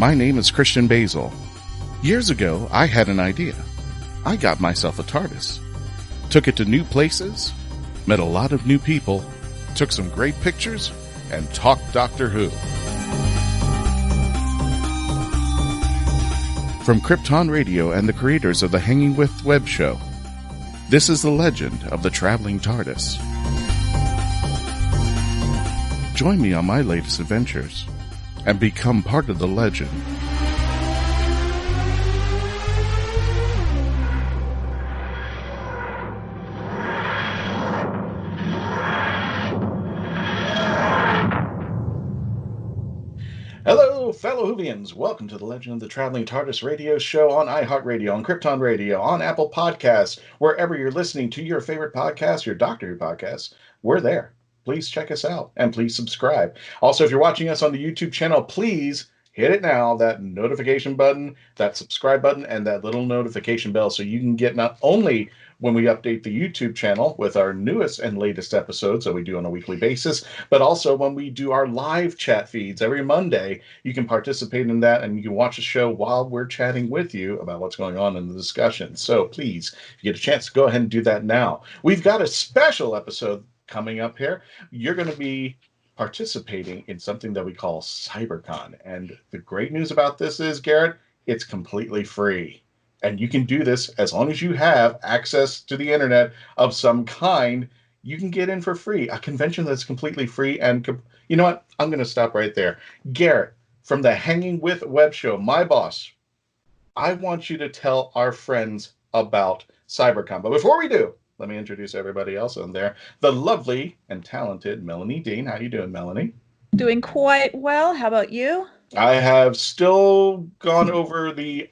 My name is Christian Basel. Years ago, I had an idea. I got myself a TARDIS. Took it to new places, met a lot of new people, took some great pictures, and talked Doctor Who. From Krypton Radio and the creators of the Hangin web show, this is the legend of the Traveling TARDIS. Join me on my latest adventures and become part of the legend. Hello, fellow Whovians. Welcome to the Legend of the Traveling TARDIS radio show on iHeartRadio, on Krypton Radio, on Apple Podcasts, wherever you're listening to your favorite podcast, your Doctor Who podcasts. We're there. Please check us out and please subscribe. Also, if you're watching us on the YouTube channel, please hit it now, that notification button, that subscribe button, and that little notification bell so you can get not only when we update the YouTube channel with our newest and latest episodes that we do on a weekly basis, but also when we do our live chat feeds every Monday. You can participate in that and you can watch the show while we're chatting with you about what's going on in the discussion. So please, if you get a chance, go ahead and do that now. We've got a special episode coming up here. You're going to be participating in something that we call CyberCon. And the great news about this is, Garrett, it's completely free. And you can do this as long as you have access to the internet of some kind. You can get in for free. A convention that's completely free. And you know what? I'm going to stop right there. Garrett, from the Hangin web show, my boss, I want you to tell our friends about CyberCon. But before we do, let me introduce everybody else on there. The lovely and talented Melanie Dean. How you doing, Melanie? Doing quite well. How about you? I have still gone over the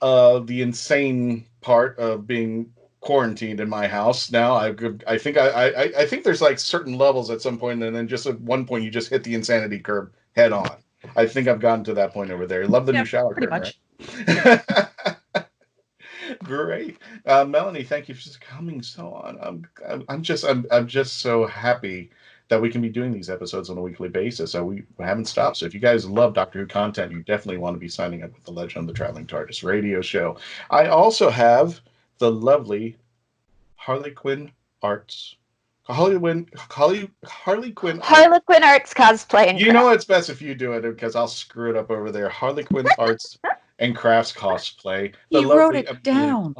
insane part of being quarantined in my house. Now I think I think there's like certain levels at some point, and then just at one point you just hit the insanity curve head on. I think I've gotten to that point over there. Love the new shower pretty curtain, much. Right? Great, Melanie. Thank you for coming on. I'm just so happy that we can be doing these episodes on a weekly basis. So we haven't stopped. So if you guys love Doctor Who content, you definitely want to be signing up with the Legend of the Traveling TARDIS radio show. I also have the lovely Harlequinarts. Harlequinarts Cosplay. You know it's best if you do it because I'll screw it up over there. Harlequinarts and Crafts Cosplay. He wrote it down.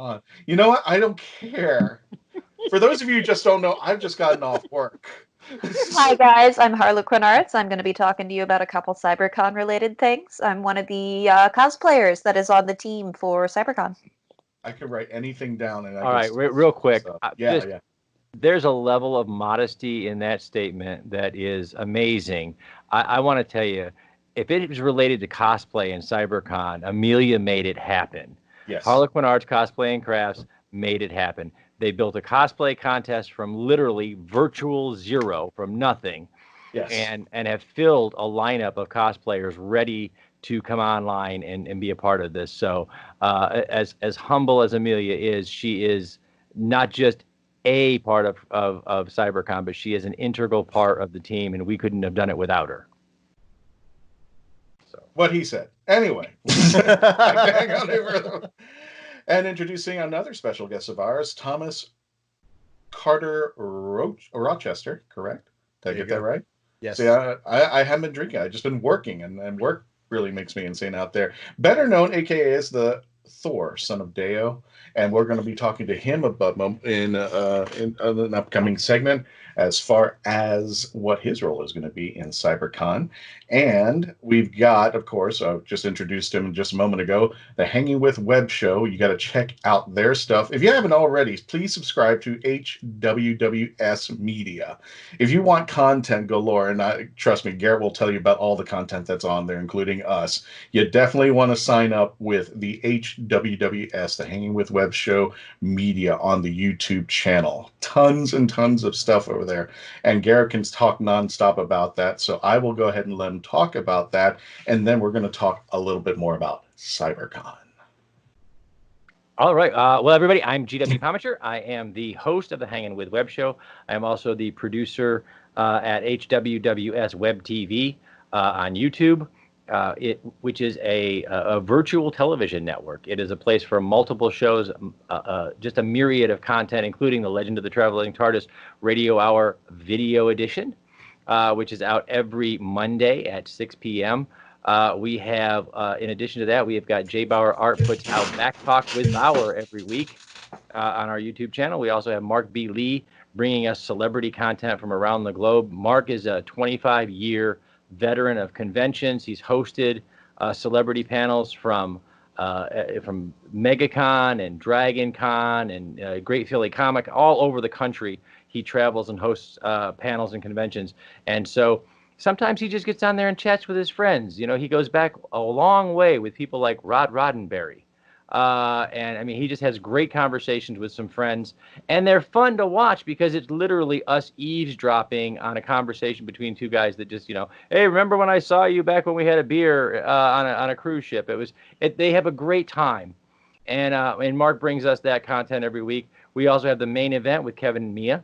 You know what? I don't care. For those of you who just don't know, I've just gotten off work. Hi guys, I'm Harlequinarts. I'm going to be talking to you about a couple CyberCon related things. I'm one of the cosplayers that is on the team for CyberCon. I could write anything down. And all right, real quick. Yeah. There's a level of modesty in that statement that is amazing. I want to tell you, if it was related to cosplay and CyberCon, Amelia made it happen. Yes. Harlequinarts Cosplay and Crafts made it happen. They built a cosplay contest from literally virtual zero, from nothing, yes, and have filled a lineup of cosplayers ready to come online and be a part of this. So as humble as Amelia is, she is not just a part of CyberCon, but she is an integral part of the team, and we couldn't have done it without her. So what he said. Anyway, hang on further. And introducing another special guest of ours, Thomas Carter Rochester, correct? Did I get that right? Yes. See, I haven't been drinking. I've just been working, and work really makes me insane out there. Better known, a.k.a. as the Thor, son of Deo. And we're going to be talking to him about in an upcoming segment as far as what his role is going to be in CyberCon. And we've got, of course, I just introduced him just a moment ago, the Hangin web show. You got to check out their stuff. If you haven't already, please subscribe to HWWS Media. If you want content galore, and trust me, Garrett will tell you about all the content that's on there, including us. You definitely want to sign up with the HWWS, the Hangin web show media on the YouTube channel. Tons and tons of stuff over there. And Garrett can talk nonstop about that. So I will go ahead and let him talk about that. And then we're going to talk a little bit more about CyberCon. All right. Well, everybody, I'm GW Pomichter. I am the host of the Hangin web show. I am also the producer at HWWS WebTV on YouTube. which is a virtual television network. It is a place for multiple shows, just a myriad of content, including the Legend of the Traveling TARDIS Radio Hour Video Edition, which is out every Monday at 6 p.m. We have, in addition to that, we have got Jay Bauer Art puts out Back Talk with Bauer every week on our YouTube channel. We also have Mark B. Lee bringing us celebrity content from around the globe. Mark is a 25-year veteran of conventions. He's hosted celebrity panels from MegaCon and DragonCon and Great Philly Comic all over the country. He travels and hosts panels and conventions. And so sometimes he just gets on there and chats with his friends. You know, he goes back a long way with people like Rod Roddenberry. And I mean, he just has great conversations with some friends, and they're fun to watch because it's literally us eavesdropping on a conversation between two guys that just, you know, hey, remember when I saw you back when we had a beer on a cruise ship? They have a great time, and Mark brings us that content every week. We also have the main event with Kevin and Mia,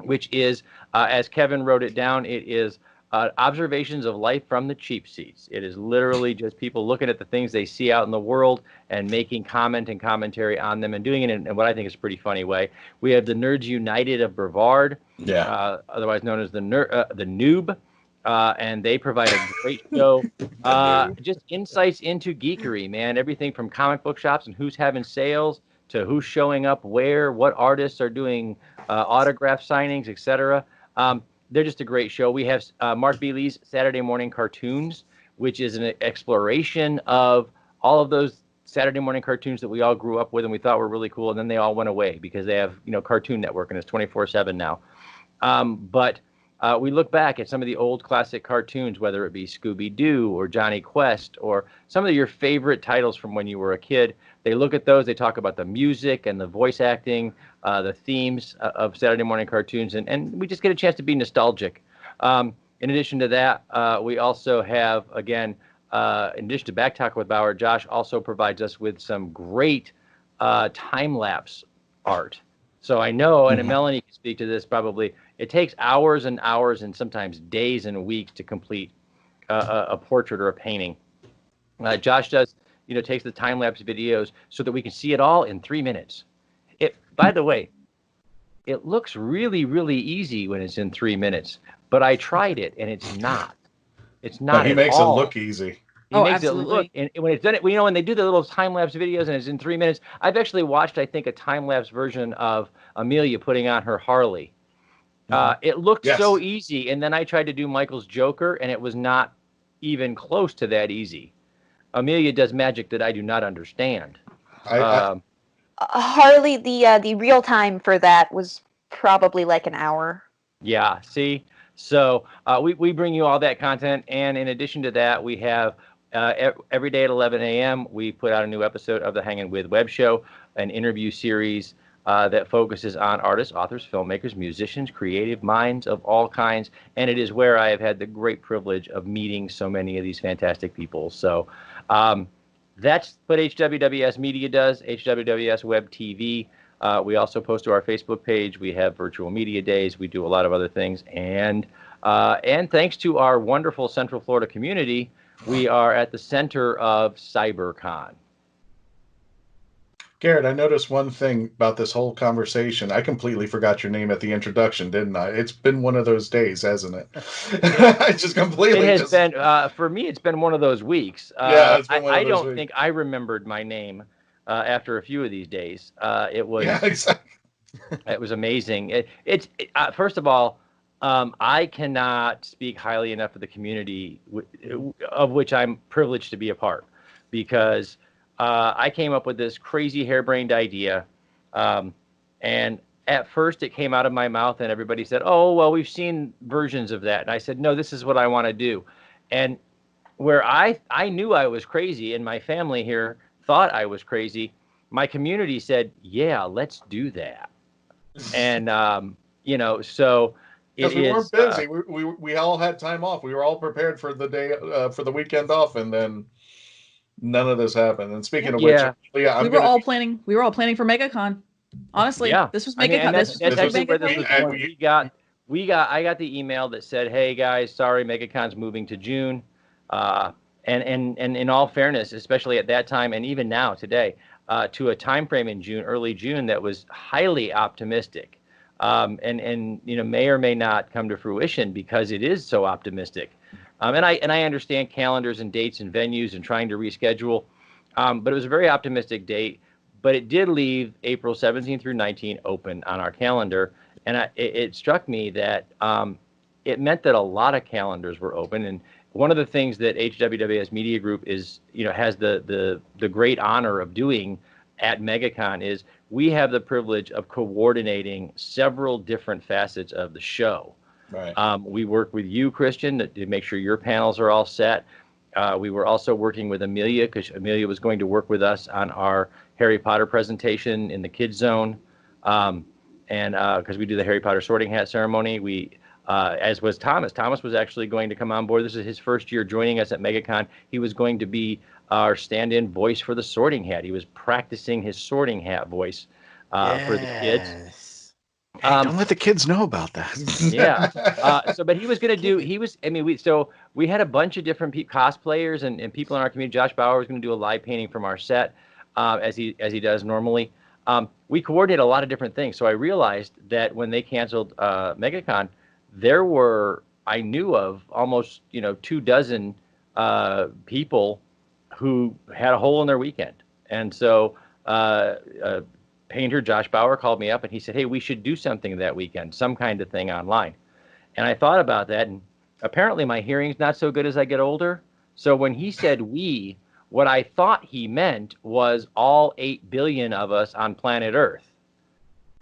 which is, as Kevin wrote it down, it is observations of life from the cheap seats. It is literally just people looking at the things they see out in the world and making comment and commentary on them and doing it in what I think is a pretty funny way. We have the Nerds United of Brevard, otherwise known as the Noob, and they provide a great show. Just insights into geekery, man. Everything from comic book shops and who's having sales to who's showing up where, what artists are doing autograph signings, etc. They're just a great show. We have Mark B. Lee's Saturday Morning Cartoons, which is an exploration of all of those Saturday morning cartoons that we all grew up with and we thought were really cool, and then they all went away because they have, you know, Cartoon Network and it's 24/7 now. But we look back at some of the old classic cartoons, whether it be Scooby-Doo or Johnny Quest or some of your favorite titles from when you were a kid. They look at those, they talk about the music and the voice acting, the themes of Saturday morning cartoons, and we just get a chance to be nostalgic. In addition to that, we also have, again, in addition to Back Talk with Bauer, Josh also provides us with some great time-lapse art. So I know, and Melanie can speak to this probably, it takes hours and hours and sometimes days and weeks to complete a portrait or a painting. Josh does, you know, takes the time-lapse videos so that we can see it all in 3 minutes. By the way, it looks really, really easy when it's in 3 minutes, but I tried it and it's not. It's not. He makes it look easy. He makes it look, and when it's done it, you know, when they do the little time-lapse videos and it's in 3 minutes, I've actually watched, I think, a time-lapse version of Amelia putting on her Harley. It looked so easy, and then I tried to do Michael's Joker, and it was not even close to that easy. Amelia does magic that I do not understand. Harley, the real time for that was probably like an hour. Yeah, see? So we bring you all that content, and in addition to that, we have every day at 11 a.m., we put out a new episode of the Hangin with Web Show, an interview series that focuses on artists, authors, filmmakers, musicians, creative minds of all kinds, and it is where I have had the great privilege of meeting so many of these fantastic people. So that's what HWWS Media does, HWWS Web TV. We also post to our Facebook page. We have virtual media days. We do a lot of other things. And thanks to our wonderful Central Florida community, we are at the center of CyberCon. Garrett, I noticed one thing about this whole conversation. I completely forgot your name at the introduction, didn't I? It's been one of those days, hasn't it? I just completely. It has been, for me, it's been one of those weeks. It's been one of I those don't weeks. think I remembered my name after a few of these days. It was, exactly. It was amazing. First of all, I cannot speak highly enough of the community of which I'm privileged to be a part, because I came up with this crazy harebrained idea, and at first it came out of my mouth and everybody said, oh, well, we've seen versions of that. And I said, no, this is what I want to do. And where I knew I was crazy and my family here thought I was crazy, my community said, yeah, let's do that. And, you know, so because we weren't busy. We all had time off. We were all prepared for the day, for the weekend off, and then none of this happened. And speaking of which, we were all planning for MegaCon. Honestly, this was MegaCon. That's actually where this was going. I got the email that said, "Hey guys, sorry, MegaCon's moving to June." And in all fairness, especially at that time and even now today, to a time frame in June, early June, that was highly optimistic, and may or may not come to fruition because it is so optimistic. And I understand calendars and dates and venues and trying to reschedule, but it was a very optimistic date. But it did leave April 17 through 19 open on our calendar, and it struck me that it meant that a lot of calendars were open. And one of the things that HWWS Media Group is, has the great honor of doing at MegaCon is we have the privilege of coordinating several different facets of the show. Right. We work with you, Christian, to make sure your panels are all set. We were also working with Amelia because Amelia was going to work with us on our Harry Potter presentation in the kids zone. And because we do the Harry Potter sorting hat ceremony, as was Thomas. Thomas was actually going to come on board. This is his first year joining us at MegaCon. He was going to be our stand-in voice for the sorting hat. He was practicing his sorting hat voice for the kids. Hey, don't let the kids know about that. Yeah. But he was going to do. We had a bunch of different cosplayers and people in our community. Josh Bauer was going to do a live painting from our set, as he does normally. We coordinated a lot of different things. So I realized that when they canceled MegaCon, there were, I knew of almost 24 people who had a hole in their weekend. And so painter Josh Bauer called me up and he said, hey, we should do something that weekend, some kind of thing online. And I thought about that, and apparently my hearing's not so good as I get older. So when he said we, what I thought he meant was all 8 billion of us on planet Earth.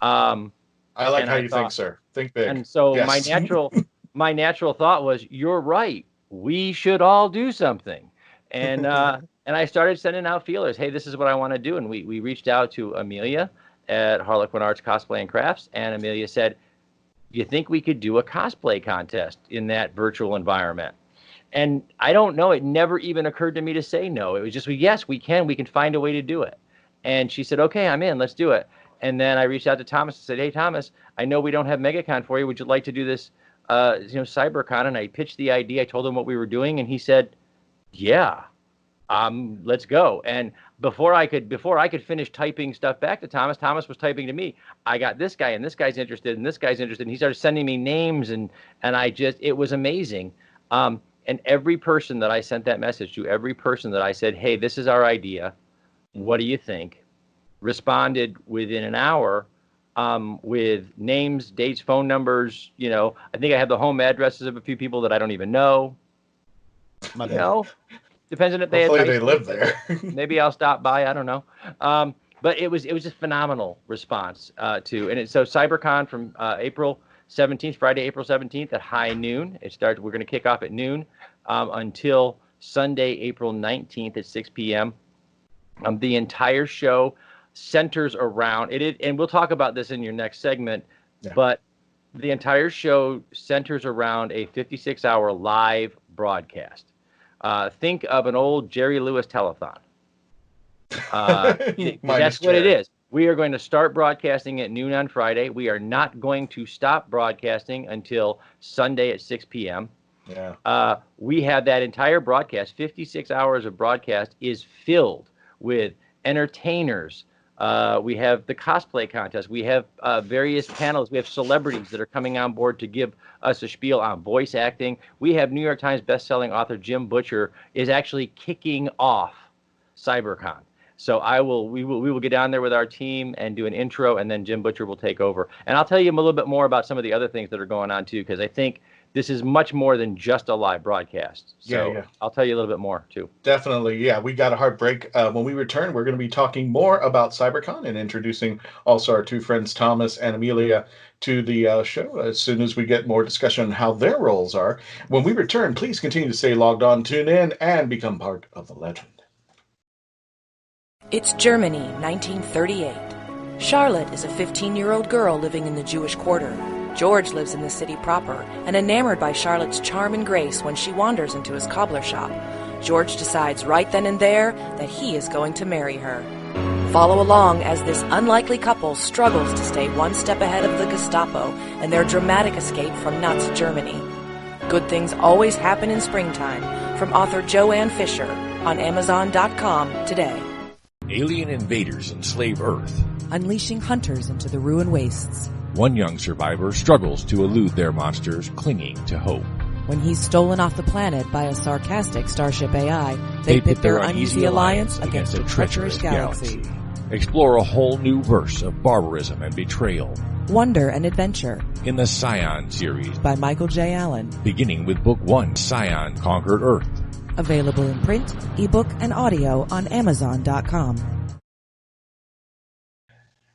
I like how you think, sir. Think big. And so yes. my natural thought was, you're right. We should all do something. And I started sending out feelers. Hey, this is what I want to do. And we reached out to Amelia at Harlequinarts Cosplay and Crafts. And Amelia said, do you think we could do a cosplay contest in that virtual environment? And I don't know. It never even occurred to me to say no. It was just, yes, we can. We can find a way to do it. And she said, okay, I'm in. Let's do it. And then I reached out to Thomas and said, hey, Thomas, I know we don't have MegaCon for you. Would you like to do this, CyberCon? And I pitched the idea. I told him what we were doing. And he said, yeah, let's go. And before I could finish typing stuff back to Thomas, Thomas was typing to me. I got this guy, and this guy's interested, and this guy's interested. And he started sending me names, and it was amazing. And every person that I sent that message to, every person that I said, hey, this is our idea, what do you think, responded within an hour with names, dates, phone numbers. I think I have the home addresses of a few people that I don't even know. Depends on if they live there. Maybe I'll stop by. I don't know. But it was just phenomenal response to, and so CyberCon from April 17th, Friday, April 17th at high noon. We're going to kick off at noon until Sunday, April 19th at 6 p.m. The entire show centers around it, and we'll talk about this in your next segment. Yeah. But the entire show centers around a 56-hour live broadcast. Think of an old Jerry Lewis telethon. That's what it is. We are going to start broadcasting at noon on Friday. We are not going to stop broadcasting until Sunday at 6 p.m. Yeah. We have that entire broadcast, 56 hours of broadcast, is filled with entertainers. We have the cosplay contest. We have various panels. We have celebrities that are coming on board to give us a spiel on voice acting. We have New York Times bestselling author Jim Butcher is actually kicking off CyberCon. So we will get down there with our team and do an intro, and then Jim Butcher will take over. And I'll tell you a little bit more about some of the other things that are going on too, because I think this is much more than just a live broadcast. So yeah. I'll tell you a little bit more too. Definitely. Yeah, we got a hard break. When we return, we're going to be talking more about CyberCon and introducing also our two friends, Thomas and Amelia, to the show as soon as we get more discussion on how their roles are. When we return, please continue to stay logged on, tune in, and become part of the legend. It's Germany, 1938. Charlotte is a 15-year-old girl living in the Jewish quarter. George lives in the city proper, and enamored by Charlotte's charm and grace when she wanders into his cobbler shop, George decides right then and there that he is going to marry her. Follow along as this unlikely couple struggles to stay one step ahead of the Gestapo and their dramatic escape from Nazi Germany. Good things always happen in springtime, from author Joanne Fisher on Amazon.com today. Alien invaders enslave Earth. Unleashing hunters into the ruin wastes. One young survivor struggles to elude their monsters, clinging to hope. When he's stolen off the planet by a sarcastic starship AI, they pit their uneasy alliance against a treacherous galaxy. Explore a whole new verse of barbarism and betrayal. Wonder and adventure. In the Scion series by Michael J. Allen. Beginning with Book 1, Scion Conquered Earth. Available in print, ebook, and audio on Amazon.com.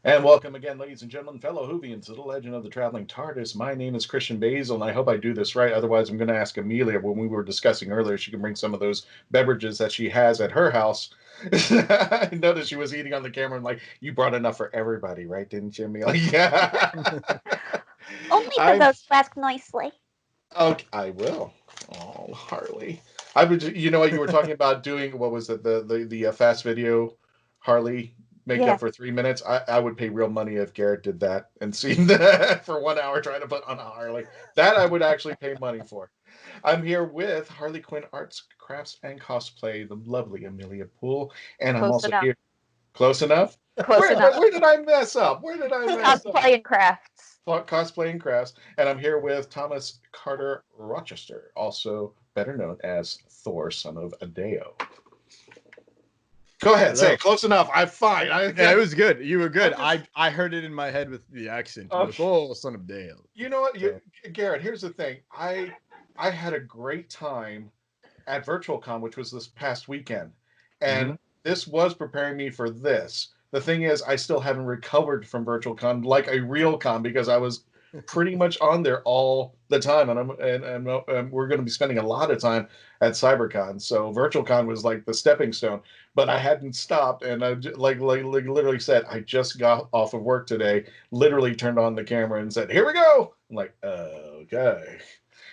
And welcome again, ladies and gentlemen, fellow Whovians, to the Legend of the Traveling TARDIS. My name is Christian Basel, and I hope I do this right. Otherwise, I'm going to ask Amelia, when we were discussing earlier, she can bring some of those beverages that she has at her house. I noticed she was eating on the camera and like, you brought enough for everybody, right? Didn't you, Amelia? Yeah. Only for those who ask nicely. Okay, I will. Oh, Harley. I would. You know what? You were talking about doing, what was it? The fast video Harley makeup for 3 minutes. I would pay real money if Garrett did that and seen that for 1 hour trying to put on a Harley. That I would actually pay money for. I'm here with Harlequinarts, Crafts, and Cosplay, the lovely Amelia Poole. And I'm also here. Close enough? Close enough. Where did I mess up? Where did I mess up? Cosplay and Crafts. Cosplay and Crafts. And I'm here with Thomas Carter Rochester, also better known as Thor, son of Adeo. Go ahead, say it. Close enough. I'm fine. Yeah, it was good. You were good. I heard it in my head with the accent. Oh, son of Dale. You know what, Garrett? Here's the thing. I had a great time at VirtualCon, which was this past weekend, and this was preparing me for this. The thing is, I still haven't recovered from VirtualCon like a real con because I was pretty much on there all the time, and we're going to be spending a lot of time at CyberCon. So VirtualCon was like the stepping stone, but I hadn't stopped, and I like literally said, I just got off of work today, literally turned on the camera and said, here we go. I'm like, okay.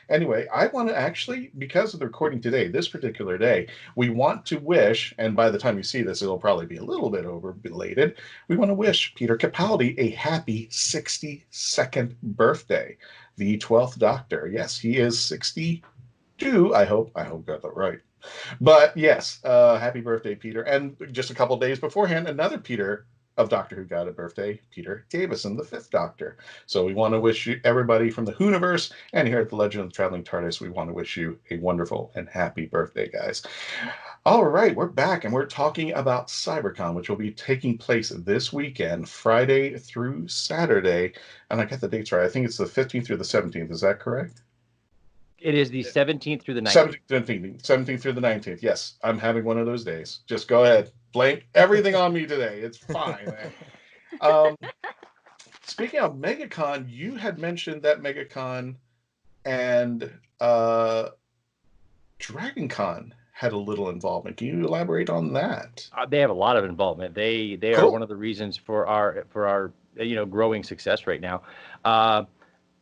Anyway, I want to actually, because of the recording today, this particular day, we want to wish, and by the time you see this, it'll probably be a little bit belated, we want to wish Peter Capaldi a happy 62nd birthday, the 12th Doctor. Yes, he is 62, I hope got that right. But yes, happy birthday, Peter. And just a couple days beforehand, another Peter of Doctor Who got a birthday, Peter Davison, the 5th Doctor. So we want to wish you, everybody from the Whoniverse and here at the Legend of the Traveling TARDIS, we want to wish you a wonderful and happy birthday, guys. All right, we're back and we're talking about CyberCon, which will be taking place this weekend, Friday through Saturday. And I got the dates right. I think it's the 15th through the 17th. Is that correct? It is the 17th through the 19th. 17th through the 19th. Yes, I'm having one of those days. Just go ahead. Blame everything on me today. It's fine. Speaking of MegaCon, you had mentioned that MegaCon and DragonCon had a little involvement. Can you elaborate on that? They have a lot of involvement. They Cool. are one of the reasons for our growing success right now.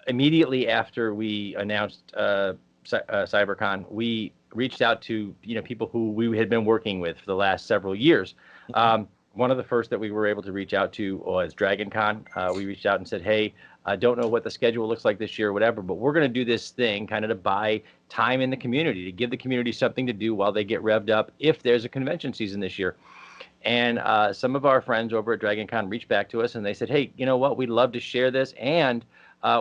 Immediately after we announced CyberCon, we reached out to people who we had been working with for the last several years. One of the first that we were able to reach out to was DragonCon. We reached out and said, hey, I don't know what the schedule looks like this year or whatever, but we're going to do this thing kind of to buy time in the community, to give the community something to do while they get revved up if there's a convention season this year. And some of our friends over at DragonCon reached back to us and they said, hey, you know what, we'd love to share this, and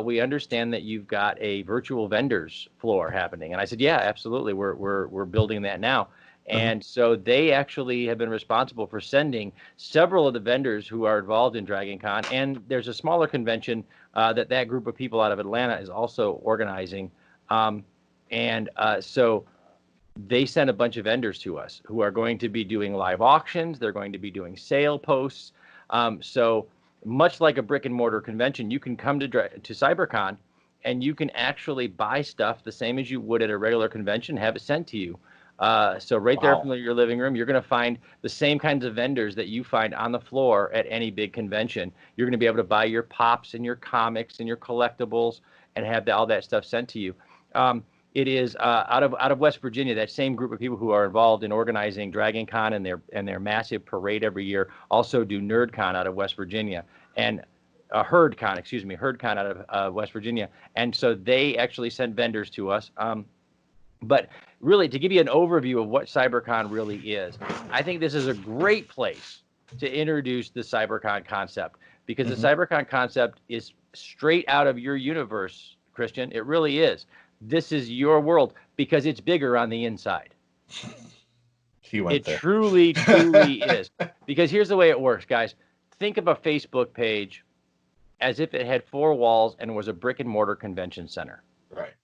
we understand that you've got a virtual vendors floor happening. And I said, yeah, absolutely. We're building that now. And so they actually have been responsible for sending several of the vendors who are involved in DragonCon. And there's a smaller convention that group of people out of Atlanta is also organizing. So they sent a bunch of vendors to us who are going to be doing live auctions. They're going to be doing sale posts. So much like a brick and mortar convention, you can come to CyberCon and you can actually buy stuff the same as you would at a regular convention, have it sent to you. So right there from your living room, you're going to find the same kinds of vendors that you find on the floor at any big convention. You're going to be able to buy your pops and your comics and your collectibles and have all that stuff sent to you. It is out of West Virginia, that same group of people who are involved in organizing DragonCon and their massive parade every year also do NerdCon out of West Virginia, and HerdCon out of West Virginia. And so they actually sent vendors to us. But really, to give you an overview of what CyberCon really is, I think this is a great place to introduce the CyberCon concept, because the CyberCon concept is straight out of your universe, Christian. It really is. This is your world because it's bigger on the inside. It truly, truly is. Because here's the way it works, guys. Think of a Facebook page as if it had 4 walls and was a brick and mortar convention center. Right.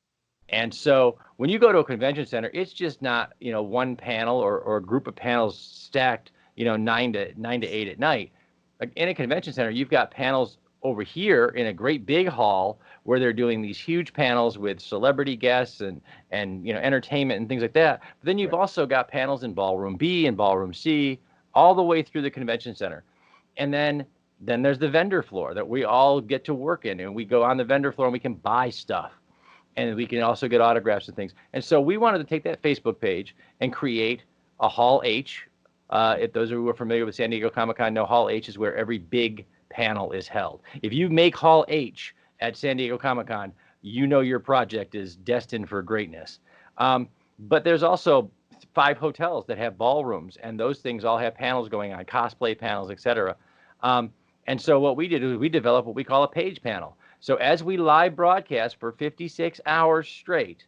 And so when you go to a convention center, it's just not, one panel or a group of panels stacked, 9 to 8 at night. Like in a convention center, you've got panels over here in a great big hall where they're doing these huge panels with celebrity guests and entertainment and things like that. But then you've also got panels in ballroom B and ballroom C all the way through the convention center. And then there's the vendor floor that we all get to work in, and we go on the vendor floor and we can buy stuff. And we can also get autographs and things. And so we wanted to take that Facebook page and create a Hall H. If those who are familiar with San Diego Comic-Con know, Hall H is where every big panel is held. If you make Hall H at San Diego Comic-Con, you know your project is destined for greatness. But there's also 5 hotels that have ballrooms, and those things all have panels going on, cosplay panels, etc. And so what we did is we developed what we call a page panel. So as we live broadcast for 56 hours straight,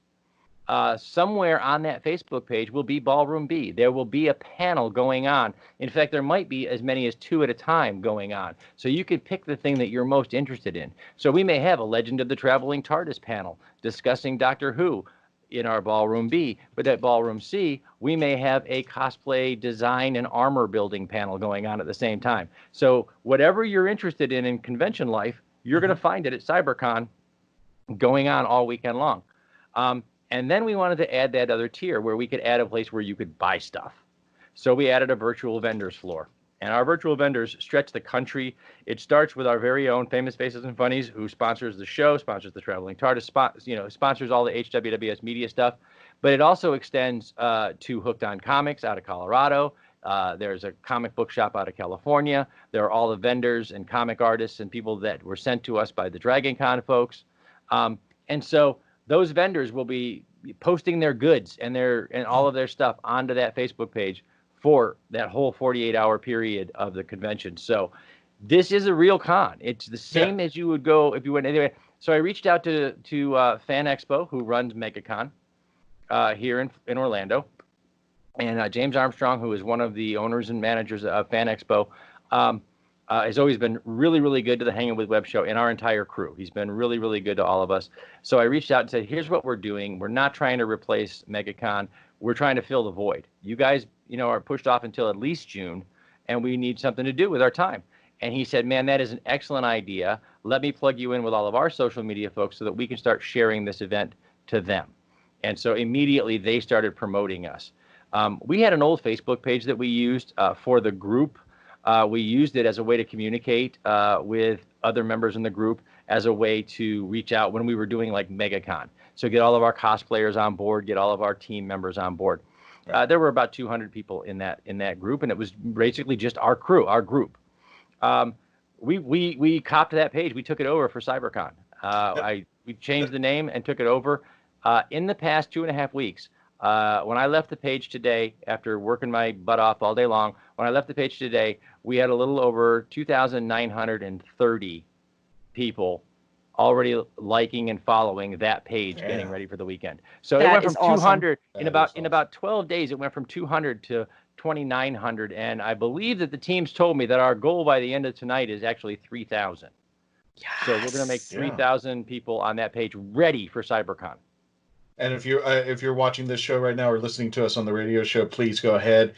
somewhere on that Facebook page will be Ballroom B. There will be a panel going on. In fact, there might be as many as 2 at a time going on. So you can pick the thing that you're most interested in. So we may have a Legend of the Traveling TARDIS panel discussing Doctor Who in our Ballroom B. But at Ballroom C, we may have a cosplay design and armor building panel going on at the same time. So whatever you're interested in convention life, you're going to find it at CyberCon going on all weekend long. And then we wanted to add that other tier where we could add a place where you could buy stuff. So we added a virtual vendors floor. And our virtual vendors stretch the country. It starts with our very own Famous Faces and Funnies, who sponsors the show, sponsors the Traveling TARDIS, sponsors all the HWWS media stuff. But it also extends to Hooked on Comics out of Colorado. There's a comic book shop out of California. There are all the vendors and comic artists and people that were sent to us by the Dragon Con folks. And so those vendors will be posting their goods and all of their stuff onto that Facebook page for that whole 48-hour period of the convention. So this is a real con. It's the same as you would go if you went anyway. So I reached out to Fan Expo, who runs MegaCon here in Orlando. And James Armstrong, who is one of the owners and managers of Fan Expo, has always been really, really good to the Hangin with Web show and our entire crew. He's been really, really good to all of us. So I reached out and said, here's what we're doing. We're not trying to replace MegaCon. We're trying to fill the void. You guys, are pushed off until at least June, and we need something to do with our time. And he said, man, that is an excellent idea. Let me plug you in with all of our social media folks so that we can start sharing this event to them. And so immediately they started promoting us. We had an old Facebook page that we used for the group. We used it as a way to communicate with other members in the group, as a way to reach out when we were doing like MegaCon. So get all of our cosplayers on board, get all of our team members on board. Right. There were about 200 people in that group, and it was basically just our crew, our group. We copped that page. We took it over for CyberCon. We changed the name and took it over. In the past 2.5 weeks, when I left the page today, after working my butt off all day long, when I left the page today, we had a little over 2,930 people already liking and following that page, getting ready for the weekend. So it went from 200 in about 12 days. It went from 200 to 2,900, and I believe that the teams told me that our goal by the end of tonight is actually 3,000. Yes. So we're going to make 3,000 people on that page ready for CyberCon. And if you're watching this show right now or listening to us on the radio show, please go ahead.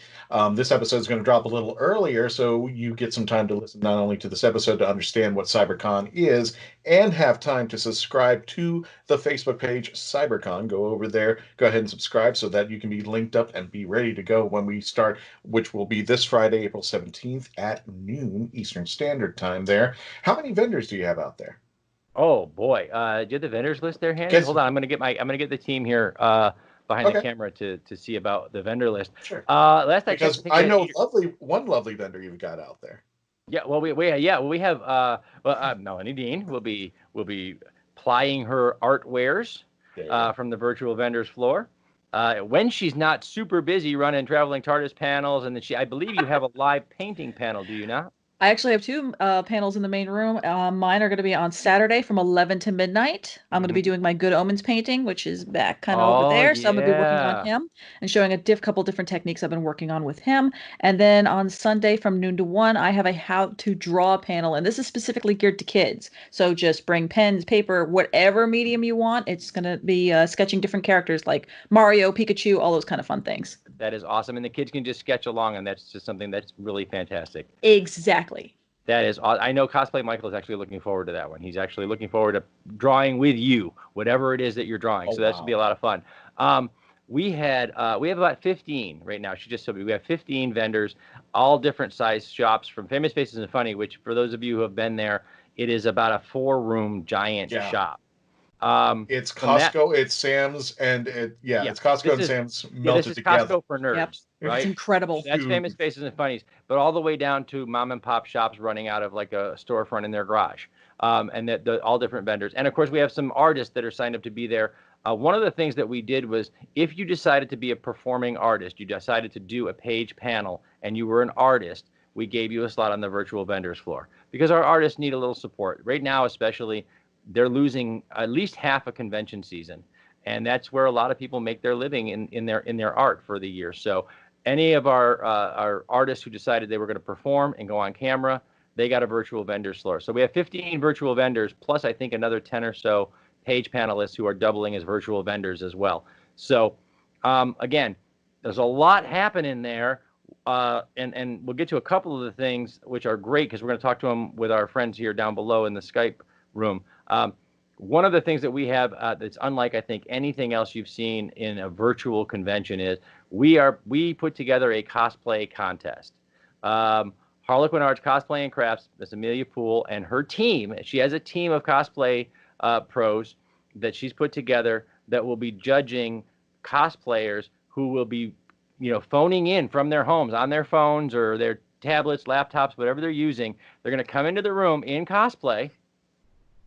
This episode is going to drop a little earlier, so you get some time to listen not only to this episode to understand what CyberCon is, and have time to subscribe to the Facebook page CyberCon. Go over there, go ahead and subscribe so that you can be linked up and be ready to go when we start, which will be this Friday, April 17th at noon Eastern Standard Time there. How many vendors do you have out there? Oh boy, do you have the vendors list there, handy? Hold on, I'm gonna get the team here behind the camera to see about the vendor list. Sure. Because I know one lovely vendor you've got out there. Yeah, well we have Melanie Dean will be plying her art wares from the virtual vendors floor. when she's not super busy running Traveling TARDIS panels, and then I believe you have a live painting panel, do you not? I actually have two panels in the main room. Mine are going to be on Saturday from 11 to midnight. I'm going to be doing my Good Omens painting, which is back kind of over there. So I'm going to be working on him and showing a couple different techniques I've been working on with him. And then on Sunday from noon to 1, I have a how to draw panel. And this is specifically geared to kids. So just bring pens, paper, whatever medium you want. It's going to be sketching different characters like Mario, Pikachu, all those kind of fun things. That is awesome. And the kids can just sketch along, and that's just something that's really fantastic. Exactly. That is, I know Cosplay Michael is actually looking forward to that one. He's actually looking forward to drawing with you, whatever it is that you're drawing. So that should be a lot of fun. We have about 15 right now. She just told me we have 15 vendors, all different size shops, from Famous Faces and Funny, which for those of you who have been there, it is about a 4-room giant shop. It's Costco, it's Sam's, and it's Costco and Sam's melted together. This is Costco for nerds, right? It's incredible. That's Famous Faces and Funnies, but all the way down to mom and pop shops running out of like a storefront in their garage, and all different vendors. And of course, we have some artists that are signed up to be there. One of the things that we did was, if you decided to be a performing artist, you decided to do a page panel, and you were an artist, we gave you a slot on the virtual vendors floor, because our artists need a little support right now, especially. They're losing at least half a convention season, and that's where a lot of people make their living in their art for the year. So any of our artists who decided they were going to perform and go on camera, they got a virtual vendors floor. So we have 15 virtual vendors, plus I think another 10 or so page panelists who are doubling as virtual vendors as well. So again, there's a lot happening there. And we'll get to a couple of the things which are great, because we're going to talk to them with our friends here down below in the Skype room. One of the things that we have that's unlike, I think, anything else you've seen in a virtual convention is we put together a cosplay contest. Harlequinarts Cosplay and Crafts, Miss Amelia Poole, and her team. She has a team of cosplay pros that she's put together that will be judging cosplayers who will be, phoning in from their homes on their phones or their tablets, laptops, whatever they're using. They're going to come into the room in cosplay.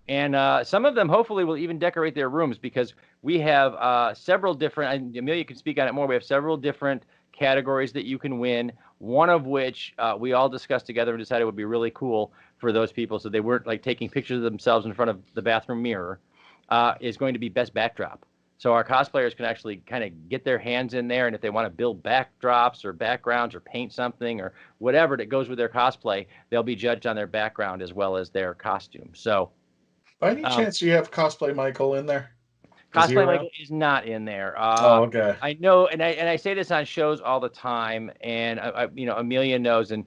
And some of them hopefully will even decorate their rooms, because we have several different, and Amelia can speak on it more, we have several different categories that you can win, one of which we all discussed together and decided would be really cool for those people, so they weren't like taking pictures of themselves in front of the bathroom mirror, is going to be best backdrop. So our cosplayers can actually kind of get their hands in there, and if they want to build backdrops or backgrounds or paint something or whatever that goes with their cosplay, they'll be judged on their background as well as their costume. So by any chance, you have Cosplay Michael in there? Cosplay Michael is not in there. Okay. I know, and I say this on shows all the time, and Amelia knows, and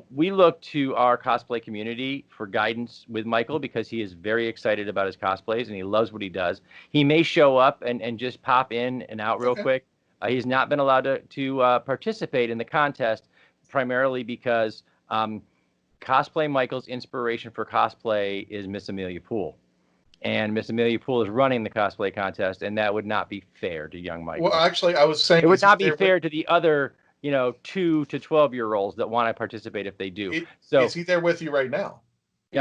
we look to our cosplay community for guidance with Michael, because he is very excited about his cosplays and he loves what he does. He may show up and just pop in and out real quick. He's not been allowed to participate in the contest, primarily because Cosplay Michael's inspiration for cosplay is Miss Amelia Poole. And Miss Amelia Poole is running the cosplay contest, and that would not be fair to young Michael. Well, actually, I was saying it would not be fair to the other, 2 to 12-year-olds that want to participate if they do. Is he there with you right now? He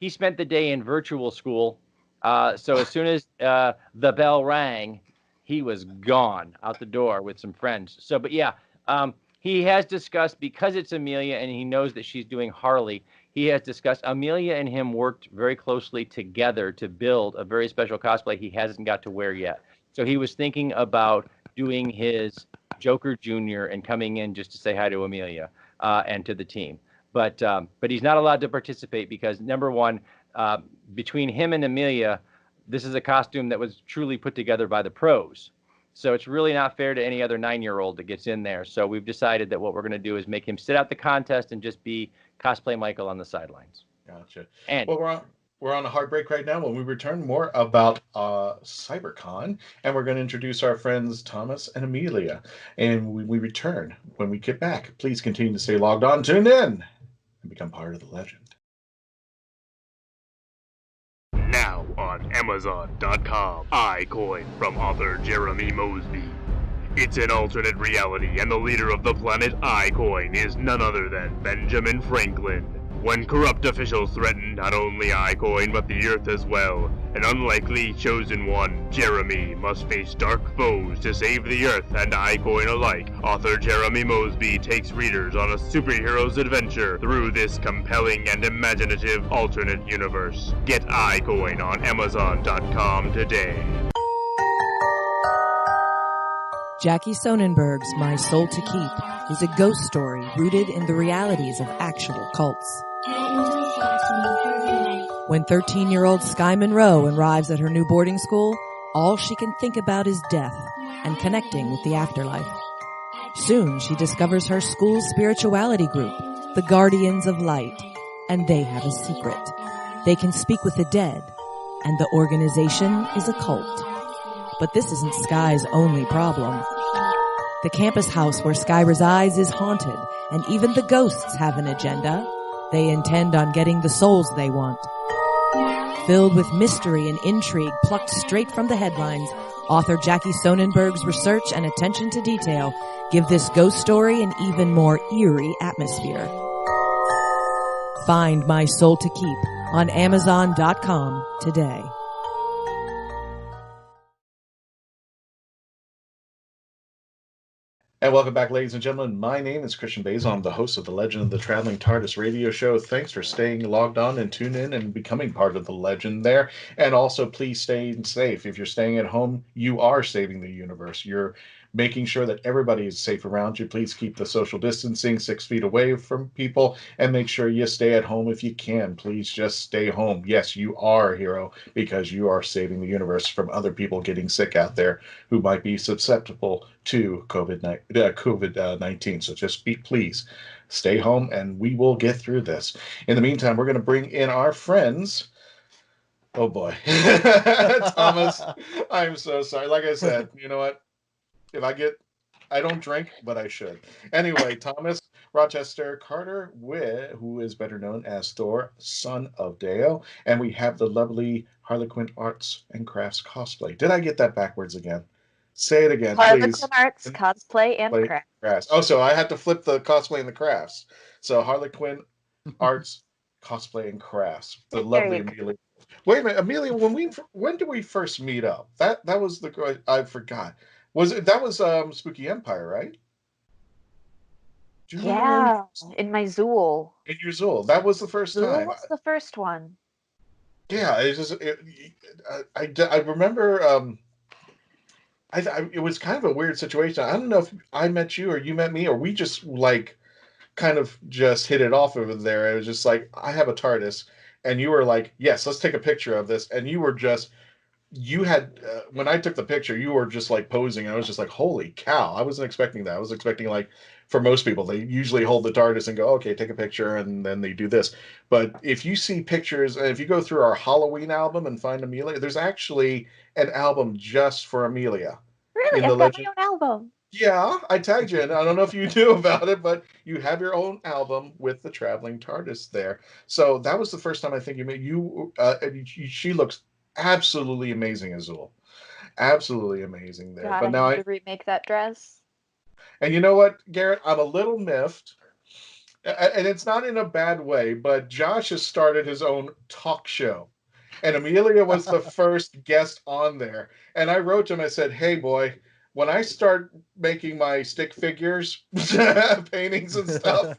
spent the day in virtual school. So as soon as the bell rang, he was gone out the door with some friends. So, but yeah. He has discussed, because it's Amelia and he knows that she's doing Harley, he has discussed, Amelia and him worked very closely together to build a very special cosplay he hasn't got to wear yet. So he was thinking about doing his Joker Jr. and coming in just to say hi to Amelia and to the team. But he's not allowed to participate because, number one, between him and Amelia, this is a costume that was truly put together by the pros. So it's really not fair to any other 9-year-old that gets in there. So we've decided that what we're going to do is make him sit out the contest and just be Cosplay Michael on the sidelines. Gotcha. And we're on a hard break right now. When we return, more about CyberCon, and we're going to introduce our friends Thomas and Amelia. And when we return, when we get back, please continue to stay logged on, tuned in, and become part of the legend. Now on Amazon.com, iCoin from author Jeremy Mosby. It's an alternate reality, and the leader of the planet iCoin is none other than Benjamin Franklin. When corrupt officials threaten not only iCoin but the Earth as well, an unlikely chosen one, Jeremy, must face dark foes to save the Earth and iCoin alike. Author Jeremy Mosby takes readers on a superhero's adventure through this compelling and imaginative alternate universe. Get iCoin on Amazon.com today. Jackie Sonnenberg's My Soul to Keep is a ghost story rooted in the realities of actual cults. When 13-year-old Sky Monroe arrives at her new boarding school, all she can think about is death and connecting with the afterlife. Soon she discovers her school's spirituality group, the Guardians of Light, and they have a secret. They can speak with the dead, and the organization is a cult. But this isn't Sky's only problem. The campus house where Sky resides is haunted, and even the ghosts have an agenda. They intend on getting the souls they want. Filled with mystery and intrigue plucked straight from the headlines, author Jackie Sonnenberg's research and attention to detail give this ghost story an even more eerie atmosphere. Find My Soul to Keep on Amazon.com today. And welcome back, ladies and gentlemen. My name is Christian Basel. I'm the host of the Legend of the Traveling TARDIS radio show. Thanks for staying logged on and tune in and becoming part of the legend there. And also, please stay safe. If you're staying at home, you are saving the universe. You're making sure that everybody is safe around you. Please keep the social distancing 6 feet away from people and make sure you stay at home if you can. Please just stay home. Yes, you are a hero because you are saving the universe from other people getting sick out there who might be susceptible to COVID-19. So just please stay home and we will get through this. In the meantime, we're going to bring in our friends. Oh boy. Thomas, I'm so sorry. Like I said, you know what? I don't drink, but I should. Anyway, Thomas Rochester Carter, who is better known as Thor, son of Deo, and we have the lovely Harlequinarts and Crafts cosplay. Did I get that backwards again? Say it again, please. Harlequinarts, cosplay, and crafts. Oh, so I had to flip the cosplay and the crafts. So Harlequin Arts, cosplay, and crafts. The lovely Amelia. Wait a minute, Amelia. When did we first meet up? That was the I forgot. That was Spooky Empire, right? Yeah, in my Zool. In your Zool. That was the first time. Zool was the first one. Yeah, I remember it was kind of a weird situation. I don't know if I met you or you met me or we just like kind of just hit it off over there. It was just like, I have a TARDIS and you were like, yes, let's take a picture of this. And you had when I took the picture, you were just like posing. And I was just like, holy cow! I wasn't expecting that. I was expecting, like, for most people, they usually hold the TARDIS and go, okay, take a picture, and then they do this. But if you see pictures, if you go through our Halloween album and find Amelia, there's actually an album just for Amelia. Really, I've got my own album. Yeah, I tagged you, and I don't know if you knew about it, but you have your own album with the Traveling TARDIS there. So that was the first time I think you met you. She looks absolutely amazing, Azul. Absolutely amazing there. God, but now I need to remake that dress. And you know what, Garrett? I'm a little miffed, and it's not in a bad way, but Josh has started his own talk show. And Amelia was the first guest on there. And I wrote to him, I said, hey, boy, when I start making my stick figures, paintings and stuff,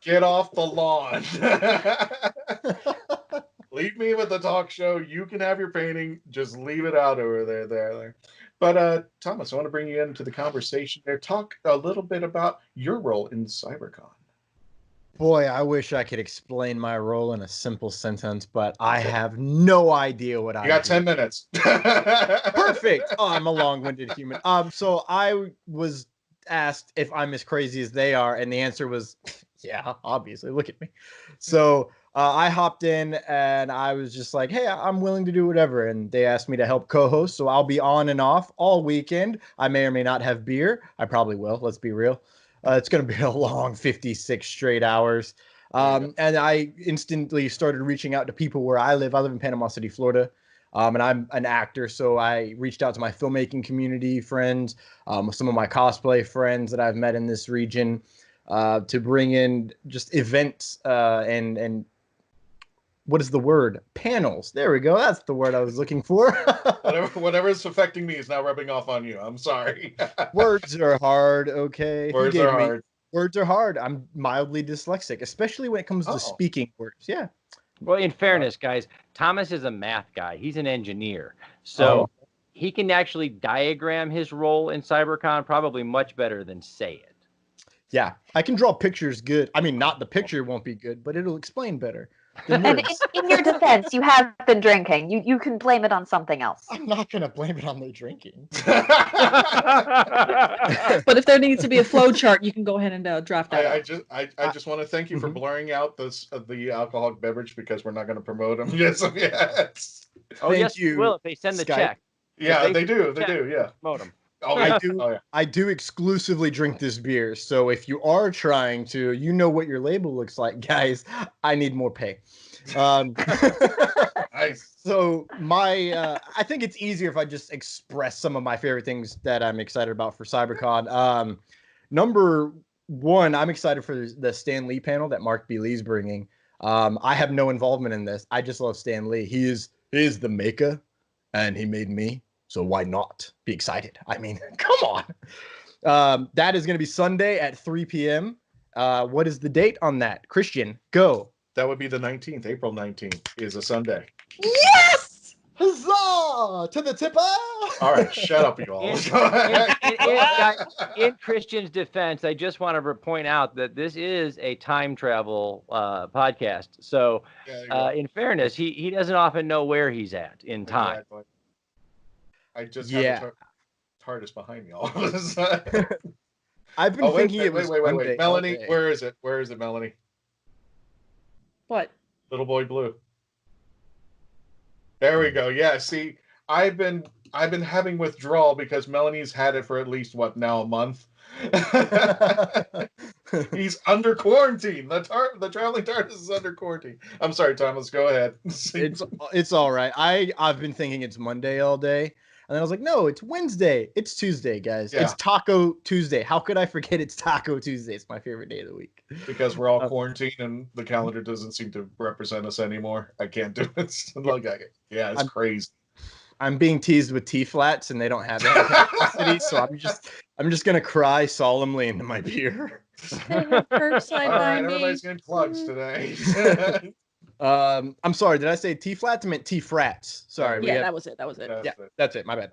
get off the lawn. Leave me with the talk show. You can have your painting. Just leave it out over there. But Thomas, I want to bring you into the conversation there. Talk a little bit about your role in CyberCon. Boy, I wish I could explain my role in a simple sentence, but I have no idea what I do. You got 10 minutes. Perfect. Oh, I'm a long-winded human. So I was asked if I'm as crazy as they are, and the answer was, yeah, obviously. Look at me. So I hopped in, and I was just like, hey, I'm willing to do whatever. And they asked me to help co-host, so I'll be on and off all weekend. I may or may not have beer. I probably will. Let's be real. It's going to be a long 56 straight hours. And I instantly started reaching out to people where I live. I live in Panama City, Florida, and I'm an actor. So I reached out to my filmmaking community friends, some of my cosplay friends that I've met in this region, to bring in just events and what is the word? Panels. There we go. That's the word I was looking for. Whatever's affecting me is now rubbing off on you. I'm sorry. Words are hard, okay? Words are hard. Words are hard. I'm mildly dyslexic, especially when it comes to speaking words. Yeah. Well, in fairness, guys, Thomas is a math guy. He's an engineer. So he can actually diagram his role in CyberCon probably much better than say it. Yeah, I can draw pictures good. I mean, not the picture won't be good, but it'll explain better. And in your defense, you have been drinking. You can blame it on something else. I'm not going to blame it on the drinking. But if there needs to be a flow chart, you can go ahead and draft that. I just want to thank you for blurring out the alcoholic beverage because we're not going to promote them. Yes. Oh, yes, you will if they send the check. Yeah, they do. They do. Yeah. Promote them. Oh, I do. Oh, yeah. I do exclusively drink this beer. So if you are trying to, you know what your label looks like, guys. I need more pay. Nice. So I think it's easier if I just express some of my favorite things that I'm excited about for CyberCon. Number one, I'm excited for the Stan Lee panel that Mark B. Lee's bringing. I have no involvement in this. I just love Stan Lee. He is the maker, and he made me. So why not be excited? I mean, come on. That is going to be Sunday at 3 p.m. What is the date on that? Christian, go. That would be the 19th. April 19th is a Sunday. Yes! Huzzah! To the tipper! All right, shut up, you all. In Christian's defense, I just want to point out that this is a time travel podcast. So, in fairness, he doesn't often know where he's at in time. Exactly. I just have the TARDIS behind me all of a sudden. I've been thinking it was wait. Melanie, where is it? Where is it, Melanie? What? Little Boy Blue. There we go. Yeah, see, I've been having withdrawal because Melanie's had it for at least a month. He's under quarantine. The traveling TARDIS is under quarantine. I'm sorry, Thomas. Go ahead. It's all right. I've been thinking it's Monday all day. And then I was like, no, it's Wednesday. It's Tuesday, guys. Yeah. It's Taco Tuesday. How could I forget it's Taco Tuesday? It's my favorite day of the week. Because we're all quarantined and the calendar doesn't seem to represent us anymore. I can't do it. It's crazy. I'm being teased with T-flats and they don't have that capacity, so I'm just gonna cry solemnly into my beer. All right, everybody's getting plugs today. I'm sorry. Did I say T-flats? I meant T-frats. Sorry. Yeah, that was it. Yeah, that's it. My bad.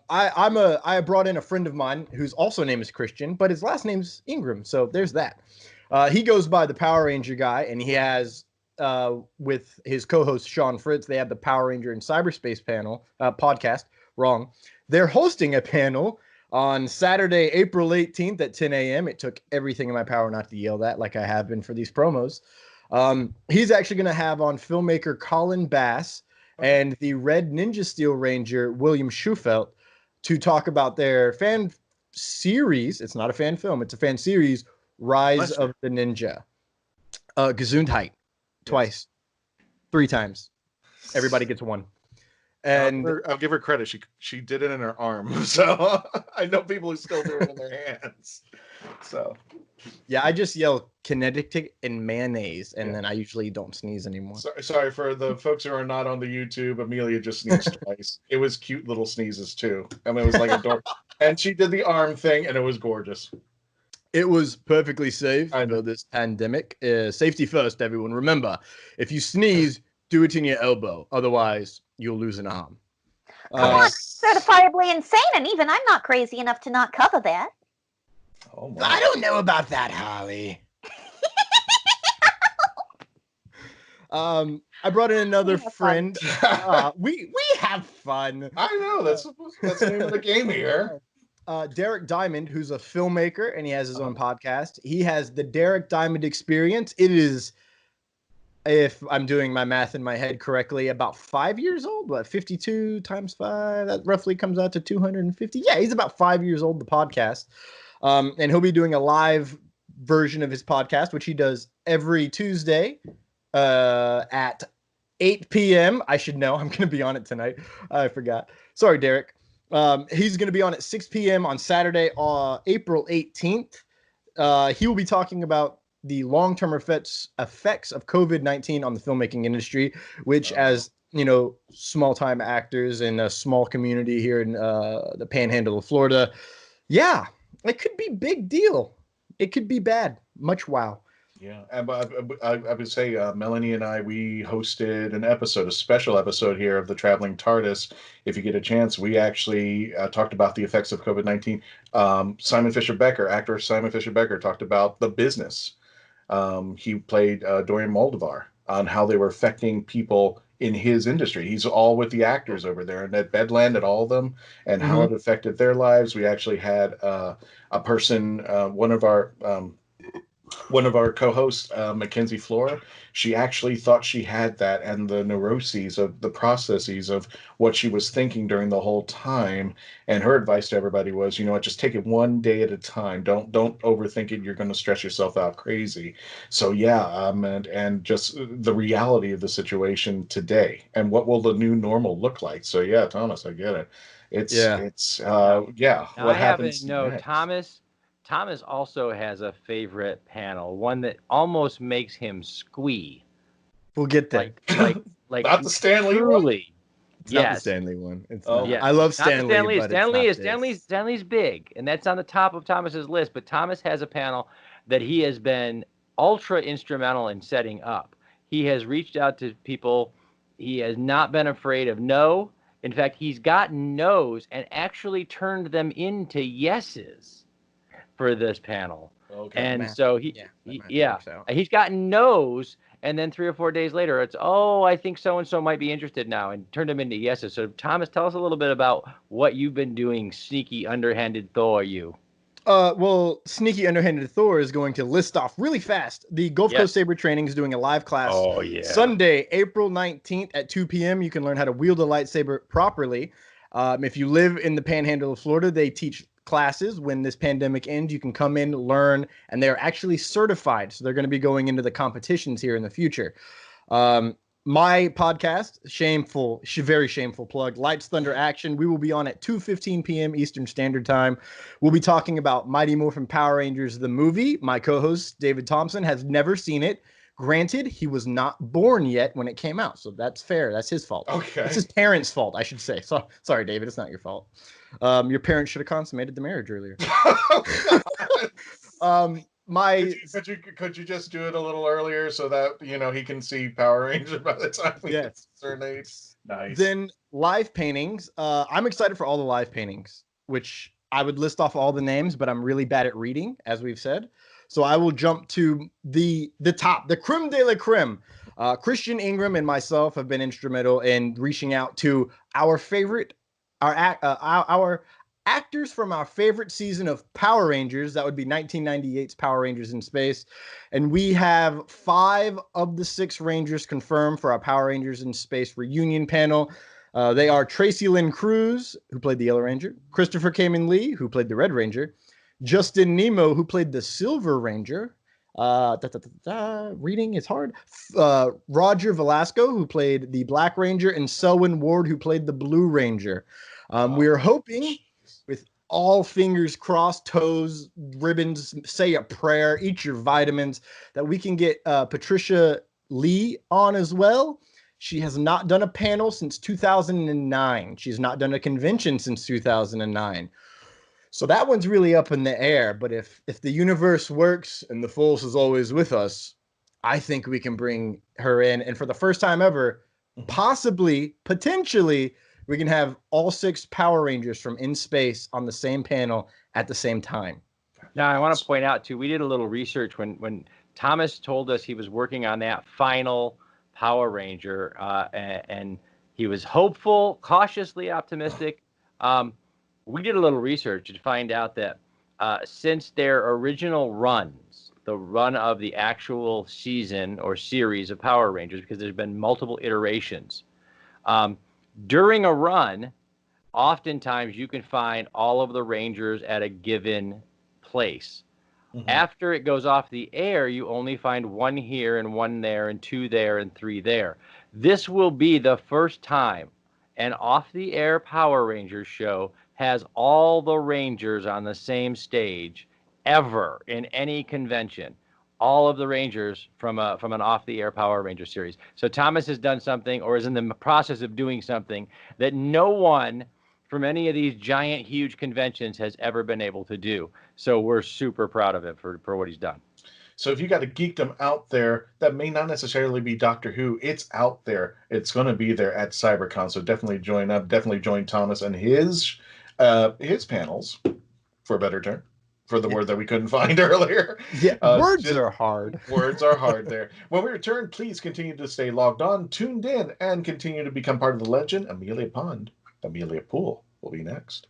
I brought in a friend of mine whose also name is Christian, but his last name's Ingram. So there's that. He goes by the Power Ranger guy, and he has with his co-host Sean Fritz, they have the Power Ranger in Cyberspace panel podcast. Wrong. They're hosting a panel on Saturday, April 18th at 10 a.m. It took everything in my power not to yell that like I have been for these promos. He's actually going to have on filmmaker Colin Bass and the Red Ninja Steel Ranger William Schufelt to talk about their fan series. It's not a fan film. It's a fan series, Rise of the Ninja. Gesundheit. Twice. 3 times. Everybody gets one. And I'll give her credit. She did it in her arm. So I know people who still do it in their hands. So yeah, I just yell kinetic and mayonnaise, and then I usually don't sneeze anymore. Sorry for the folks who are not on the YouTube. Amelia just sneezed twice. It was cute little sneezes too. I mean, it was like a door. And she did the arm thing, and it was gorgeous. It was perfectly safe. I know this pandemic. Safety first, everyone. Remember, if you sneeze, do it in your elbow. Otherwise, you'll lose an arm. Come on, certifiably insane, and even I'm not crazy enough to not cover that. Oh my. I don't know about that, Holly. I brought in another friend. We have fun. I know that's the name of the game here. Derek Diamond, who's a filmmaker and he has his own podcast. He has the Derek Diamond Experience. It is, if I'm doing my math in my head correctly, about 5 years old. What, 52 times 5? That roughly comes out to 250. Yeah, he's about 5 years old, the podcast. And he'll be doing a live version of his podcast, which he does every Tuesday at 8 p.m. I should know. I'm going to be on it tonight. I forgot. Sorry, Derek. He's going to be on at 6 p.m. on Saturday, April 18th. He will be talking about the long-term effects of COVID-19 on the filmmaking industry, which, as you know, small-time actors in a small community here in the Panhandle of Florida, yeah, it could be big deal. It could be bad. Much wow. Yeah, and I would say Melanie and we hosted a special episode here of the Traveling TARDIS. If you get a chance, we actually talked about the effects of COVID-19. Simon Fisher Becker, actor Simon Fisher Becker, talked about the business. He played Dorian Moldovar on how they were affecting people in his industry. He's all with the actors over there and at Bedland at all of them, and how it affected their lives. We actually had a person, one of our co-hosts, Mackenzie Flora, she actually thought she had that, and the neuroses of the processes of what she was thinking during the whole time. And her advice to everybody was, you know what, just take it one day at a time. Don't overthink it. You're going to stress yourself out crazy. So yeah, and just the reality of the situation today, and what will the new normal look like. So yeah, Thomas, I get it. What happens next? Thomas also has a favorite panel, one that almost makes him squee. We'll get there. Like not the Stanley truly. one? It's not the Stanley one. It's not. Yeah. I love Stanley. Stanley's big, and that's on the top of Thomas's list. But Thomas has a panel that he has been ultra instrumental in setting up. He has reached out to people. He has not been afraid of no. In fact, he's gotten no's and actually turned them into yeses for this panel. Okay. And so he's gotten no's, and then 3 or 4 days later it's, I think so and so might be interested now, and turned them into yeses. So Thomas, tell us a little bit about what you've been doing, sneaky underhanded Thor. Well, sneaky underhanded Thor is going to list off really fast. The Gulf Coast Saber Training is doing a live class Sunday, April 19th at 2 p.m. You can learn how to wield a lightsaber properly. If you live in the Panhandle of Florida, they teach classes. When this pandemic ends, you can come in, learn, and they're actually certified. So they're going to be going into the competitions here in the future. My podcast, very shameful plug, Lights, Thunder, Action. We will be on at 2:15 p.m. Eastern Standard Time. We'll be talking about Mighty Morphin Power Rangers, the movie. My co-host, David Thompson, has never seen it. Granted, he was not born yet when it came out, so that's fair. That's his fault. Okay. It's his parents' fault, I should say. So, sorry, David, it's not your fault. Your parents should have consummated the marriage earlier. Could you just do it a little earlier so that he can see Power Ranger by the time we get to certain age? Nice. Then live paintings. I'm excited for all the live paintings, which I would list off all the names, but I'm really bad at reading, as we've said. So I will jump to the top, the creme de la creme. Christian Ingram and myself have been instrumental in reaching out to our actors from our favorite season of Power Rangers. That would be 1998's Power Rangers in Space. And we have 5 of the 6 Rangers confirmed for our Power Rangers in Space reunion panel. They are Tracy Lynn Cruz, who played the Yellow Ranger, Christopher Kamen Lee, who played the Red Ranger, Justin Nemo, who played the Silver Ranger. Reading is hard. Roger Velasco, who played the Black Ranger, and Selwyn Ward, who played the Blue Ranger. We are hoping, with all fingers crossed, toes, ribbons, say a prayer, eat your vitamins, that we can get Patricia Lee on as well. She has not done a panel since 2009. She's not done a convention since 2009. So that one's really up in the air. But if the universe works and the Force is always with us, I think we can bring her in. And for the first time ever, potentially, we can have all 6 Power Rangers from In Space on the same panel at the same time. Now, I want to point out, too, we did a little research when Thomas told us he was working on that final Power Ranger, and he was hopeful, cautiously optimistic. We did a little research to find out that since their original runs, the run of the actual season or series of Power Rangers, because there's been multiple iterations, during a run, oftentimes you can find all of the Rangers at a given place. Mm-hmm. After it goes off the air, you only find 1 here and 1 there and 2 there and 3 there. This will be the first time an off-the-air Power Rangers show has all the Rangers on the same stage ever in any convention. all of the Rangers from an off-the-air Power Ranger series. So Thomas has done something, or is in the process of doing something, that no one from any of these giant, huge conventions has ever been able to do. So we're super proud of him for what he's done. So if you got a geekdom out there that may not necessarily be Doctor Who, it's out there. It's going to be there at CyberCon. So definitely join up. Definitely join Thomas and his panels, for a better term, for the word that we couldn't find earlier. Yeah, words are hard. Words are hard there. When we return, please continue to stay logged on, tuned in, and continue to become part of the legend. Amelia Pond, Amelia Poole will be next.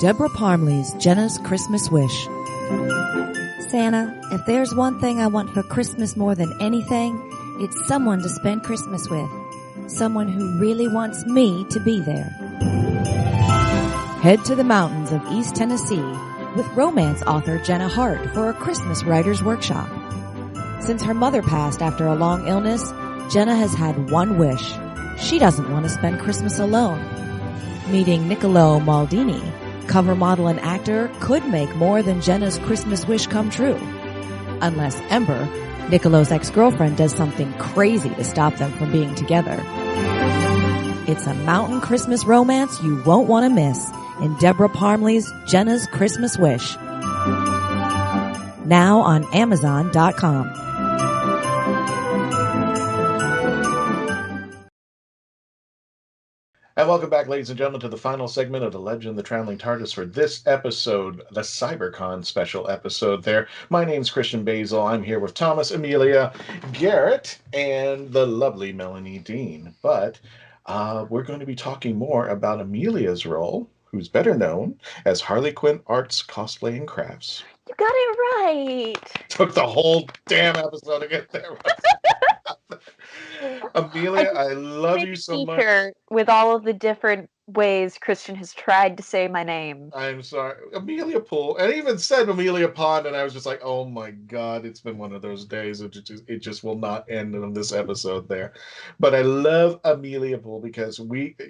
Deborah Parmley's Jenna's Christmas Wish. Santa, if there's one thing I want for Christmas more than anything, it's someone to spend Christmas with. Someone who really wants me to be there. Head to the mountains of East Tennessee with romance author Jenna Hart for a Christmas writer's workshop. Since her mother passed after a long illness, Jenna has had one wish. She doesn't want to spend Christmas alone. Meeting Niccolo Maldini, cover model and actor, could make more than Jenna's Christmas wish come true. Unless Ember, Niccolo's ex-girlfriend, does something crazy to stop them from being together. It's a mountain Christmas romance you won't want to miss in Deborah Parmley's Jenna's Christmas Wish. Now on Amazon.com. And welcome back, ladies and gentlemen, to the final segment of The Legend of the Traveling TARDIS for this episode, the CyberCon special episode there. My name's Christian Basel. I'm here with Thomas, Amelia, Garrett, and the lovely Melanie Dean. But we're going to be talking more about Amelia's role, who's better known as Harlequinarts Cosplay and Crafts. You got it right. Took the whole damn episode to get there. Amelia, I love you so much. With all of the different ways Christian has tried to say my name. I'm sorry. Amelia Poole. And I even said Amelia Pond, and I was just like, oh my God, it's been one of those days. It just will not end on this episode there. But I love Amelia Poole because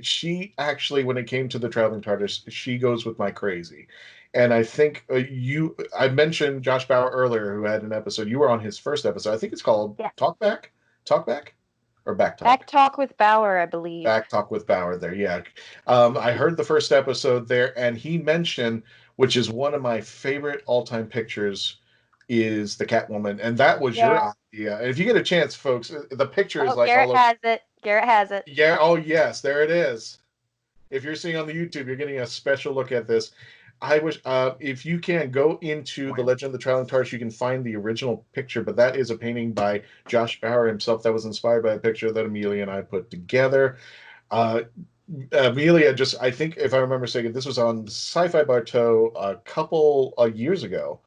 she actually, when it came to the Traveling TARDIS, she goes with my crazy. And I think I mentioned Josh Bauer earlier, who had an episode. You were on his first episode. I think it's called Talk Back? Or Back Talk? Back Talk with Bauer, I believe. Back Talk with Bauer there, yeah. I heard the first episode there, and he mentioned, which is one of my favorite all-time pictures, is the Catwoman. And that was your idea. And if you get a chance, folks, the picture is like Garrett has it. Garrett has it. Yeah, oh yes, there it is. If you're seeing on the YouTube, you're getting a special look at this. I wish, if you can go into the Legend of the Traveling TARDIS, you can find the original picture, but that is a painting by Josh Bauer himself that was inspired by a picture that Amelia and I put together. Amelia I think, if I remember saying, this was on Sci-Fi Bartow a couple of years ago,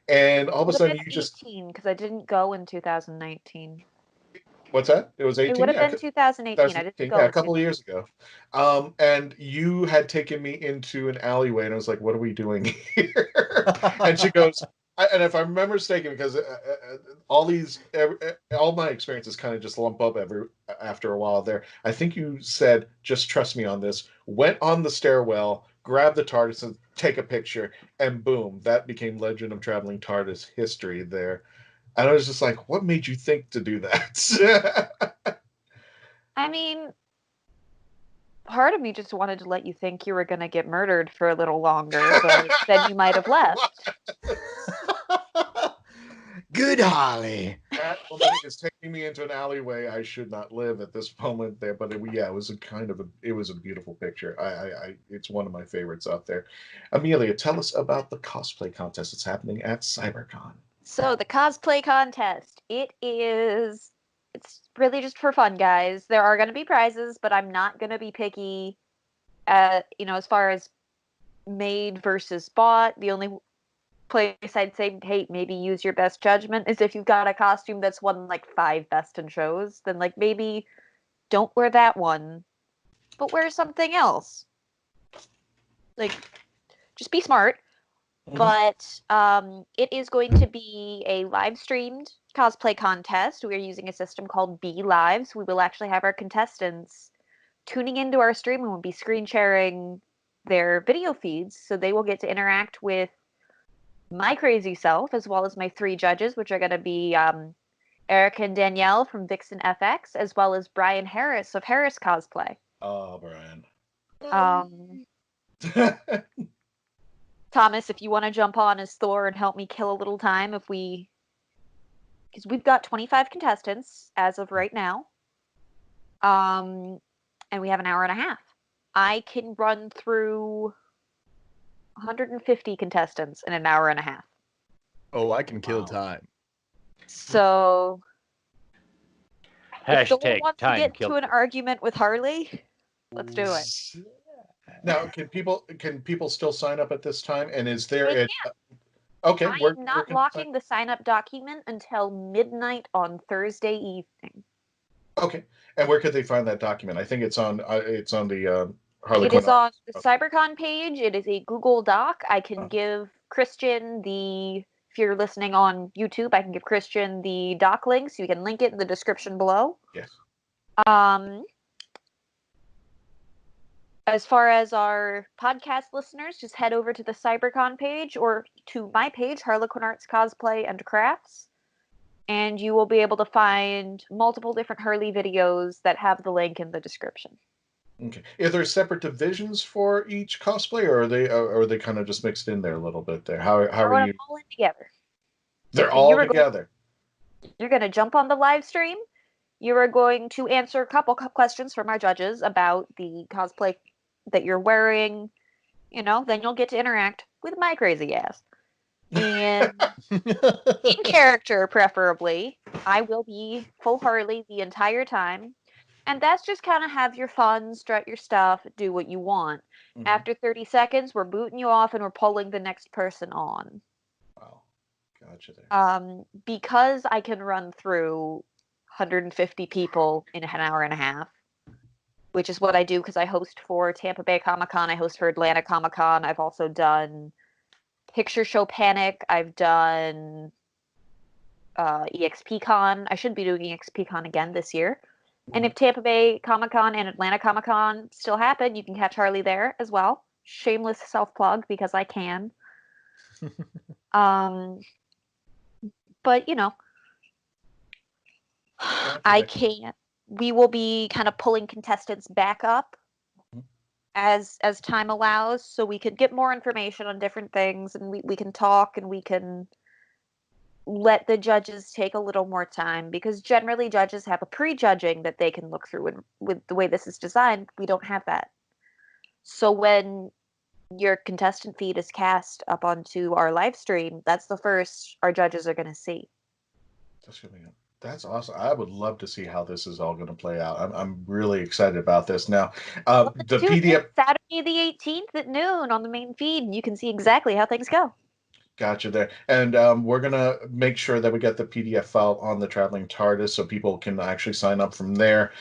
and all of a sudden you just... because I didn't go in 2019. What's that? It was 18? It would have been 2018. I didn't go. Yeah, a couple of years ago. And you had taken me into an alleyway, and I was like, what are we doing here? And she goes, and if I remember mistaken, because all my experiences kind of just lump up after a while there, I think you said, just trust me on this, went on the stairwell, grabbed the TARDIS, and take a picture, and boom, that became Legend of Traveling TARDIS history there. And I was just like, what made you think to do that? I mean, part of me just wanted to let you think you were going to get murdered for a little longer, but then you might have left. Good Holly. That woman is taking me into an alleyway I should not live at this moment there, but it was a beautiful picture. It's one of my favorites out there. Amelia, tell us about the cosplay contest that's happening at CyberCon. So the cosplay contest, it's really just for fun, guys. There are going to be prizes, but I'm not going to be picky as far as made versus bought. The only place I'd say, hey, maybe use your best judgment is if you've got a costume that's won like 5 best in shows, then like maybe don't wear that one, but wear something else. Like, just be smart. But it is going to be a live-streamed cosplay contest. We are using a system called B Lives. We will actually have our contestants tuning into our stream and will be screen sharing their video feeds, so they will get to interact with my crazy self as well as my 3 judges, which are going to be Erica and Danielle from Vixen FX, as well as Brian Harris of Harris Cosplay. Oh, Brian. Thomas, if you want to jump on as Thor and help me kill a little time, because we've got 25 contestants as of right now, and we have an hour and a half. I can run through 150 contestants in an hour and a half. Oh, I can kill time. So, if Thor Hashtag wants to time get kill. to an argument with Harley, let's do it. Now, can people still sign up at this time? And is there They okay? I'm not locking the sign-up document until midnight on Thursday evening. Okay, and where could they find that document? I think it's on the Harlequinarts. It is on the CyberCon page. It is a Google Doc. I can give Christian if you're listening on YouTube, I can give Christian the doc link, so you can link it in the description below. Yes. As far as our podcast listeners, just head over to the CyberCon page or to my page, Harlequinarts Cosplay and Crafts, and you will be able to find multiple different Harley videos that have the link in the description. Okay. Are there separate divisions for each cosplay, or are they kind of just mixed in there a little bit there? How are you? All in together. They're all together. You're going to jump on the live stream. You are going to answer a couple questions from our judges about the cosplay that you're wearing. Then you'll get to interact with my crazy ass. And in character, preferably, I will be full Harley the entire time. And that's just kind of have your fun, strut your stuff, do what you want. Mm-hmm. After 30 seconds, we're booting you off and we're pulling the next person on. Wow. Gotcha there. Because I can run through 150 people in an hour and a half, which is what I do because I host for Tampa Bay Comic-Con, I host for Atlanta Comic-Con, I've also done Picture Show Panic, I've done EXPCon. I should be doing EXPCon again this year. And if Tampa Bay Comic-Con and Atlanta Comic-Con still happen, you can catch Harley there as well. Shameless self-plug because I can. But, I can't. We will be kind of pulling contestants back up as time allows, so we can get more information on different things, and we can talk, and we can let the judges take a little more time, because generally judges have a pre-judging that they can look through, and with the way this is designed, we don't have that. So when your contestant feed is cast up onto our live stream, that's the first our judges are going to see. That's awesome. I would love to see how this is all going to play out. I'm really excited about this. Now, the PDF Saturday the 18th at noon on the main feed, and you can see exactly how things go. Gotcha there. And we're going to make sure that we get the PDF file on the Traveling TARDIS so people can actually sign up from there,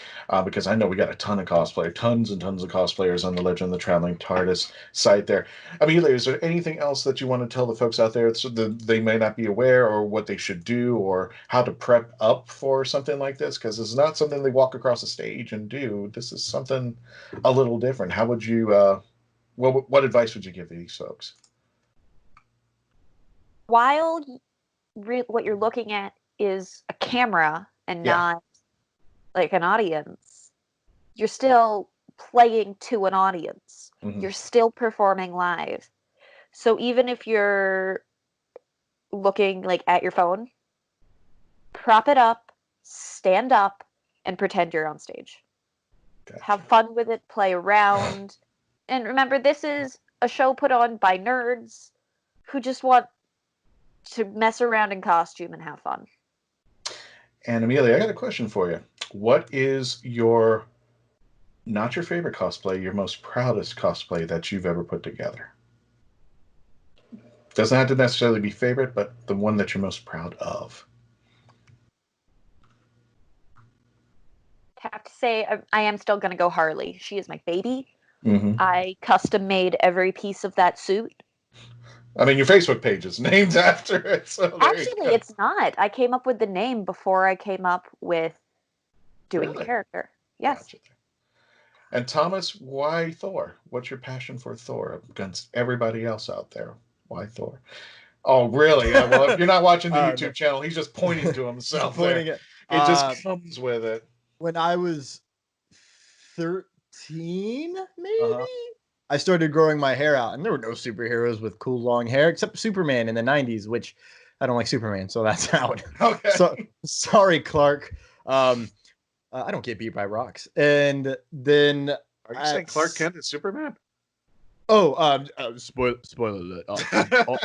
because I know we got a ton of cosplay, tons and tons of cosplayers on the Legend of the Traveling TARDIS site there. Amelia, is there anything else that you want to tell the folks out there so that they may not be aware, or what they should do, or how to prep up for something like this? Because it's not something they walk across the stage and do. This is something a little different. How would you, what advice would you give these folks? While what you're looking at is a camera and not like an audience, you're still playing to an audience. Mm-hmm. You're still performing live. So even if you're looking like at your phone, prop it up, stand up, and pretend you're on stage. Gotcha. Have fun with it, play around. And remember, this is a show put on by nerds who just want to mess around in costume and have fun. And Amelia, I got a question for you. What is not your favorite cosplay, your most proudest cosplay that you've ever put together? Doesn't have to necessarily be favorite, but the one that you're most proud of. I have to say, I am still going to go Harley. She is my baby. Mm-hmm. I custom made every piece of that suit. I mean, your Facebook page is named after it. So actually, it's not. I came up with the name before I came up with doing the character. Yes. Gotcha. And Thomas, why Thor? What's your passion for Thor against everybody else out there? Why Thor? Oh, really? Well, if you're not watching the YouTube channel, he's just pointing to himself. It just comes with it. When I was 13, maybe, I started growing my hair out, and there were no superheroes with cool long hair except Superman in the 90s, which I don't like Superman, so that's out. Okay. So sorry, Clark. I don't get beat by rocks. And then are you saying Clark Kent is Superman? Oh, spoiler alert. Oh,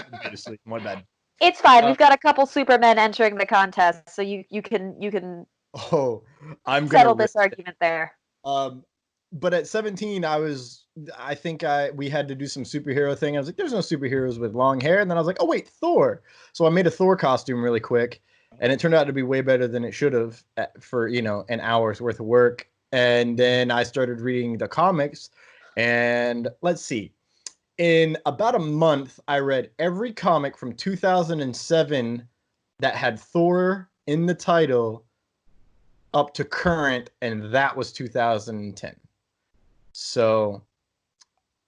my bad. It's fine. We've got a couple Supermen entering the contest, so you can. Oh, I'm settle this argument there. But at 17, I think we had to do some superhero thing. I was like, there's no superheroes with long hair. And then I was like, oh wait, Thor. So I made a Thor costume really quick, and it turned out to be way better than it should have for, an hour's worth of work. And then I started reading the comics, and let's see. In about a month, I read every comic from 2007 that had Thor in the title up to current, and that was 2010. So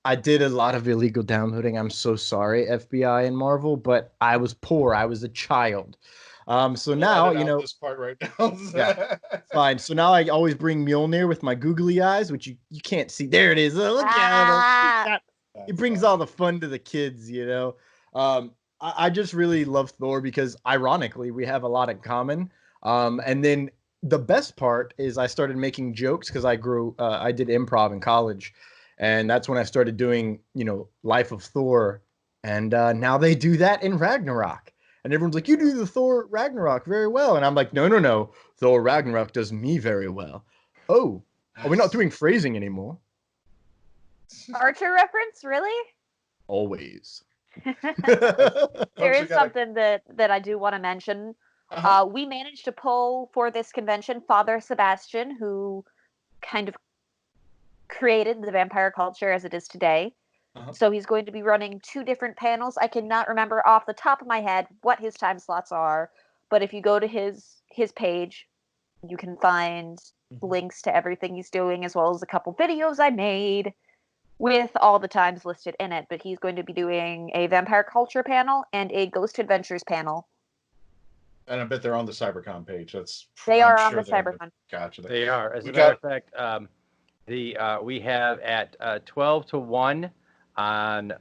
I did a lot of illegal downloading. I'm so sorry, FBI and Marvel, but I was poor. I was a child. So now, this part right now. Yeah, fine. So now I always bring Mjolnir with my googly eyes, which you can't see. There it is. Look at it. It brings all the fun to the kids, I just really love Thor because, ironically, we have a lot in common. And then the best part is I started making jokes because I did improv in college, and that's when I started doing, Life of Thor, and now they do that in Ragnarok, and everyone's like, you do the Thor Ragnarok very well, and I'm like, no, Thor Ragnarok does me very well. Oh, are we not doing phrasing anymore? Archer reference, really? Always. There is something that I do want to mention. We managed to pull for this convention Father Sebastian, who kind of created the vampire culture as it is today. So he's going to be running 2 different panels. I cannot remember off the top of my head what his time slots are, but if you go to his page, you can find links to everything he's doing, as well as a couple videos I made with all the times listed in it. But he's going to be doing a vampire culture panel and a Ghost Adventures panel. And I bet they're on the CyberCon page. They are on the CyberCon. Gotcha. They are. As a matter of fact, we have at 12 to 1 on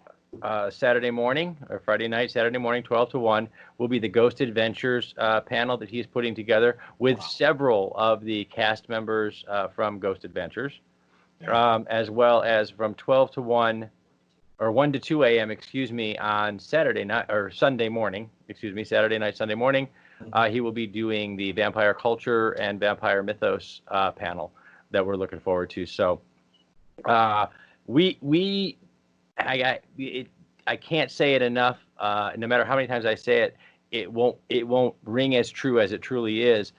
Saturday morning, or Friday night, Saturday morning, 12 to 1, will be the Ghost Adventures panel that he's putting together with several of the cast members from Ghost Adventures, as well as from 12 to 1, or 1 to 2 a.m., on Saturday night, or Sunday morning, Saturday night, Sunday morning. He will be doing the Vampire Culture and Vampire Mythos panel that we're looking forward to. So I can't say it enough. No matter how many times I say it, it won't ring as true as it truly is.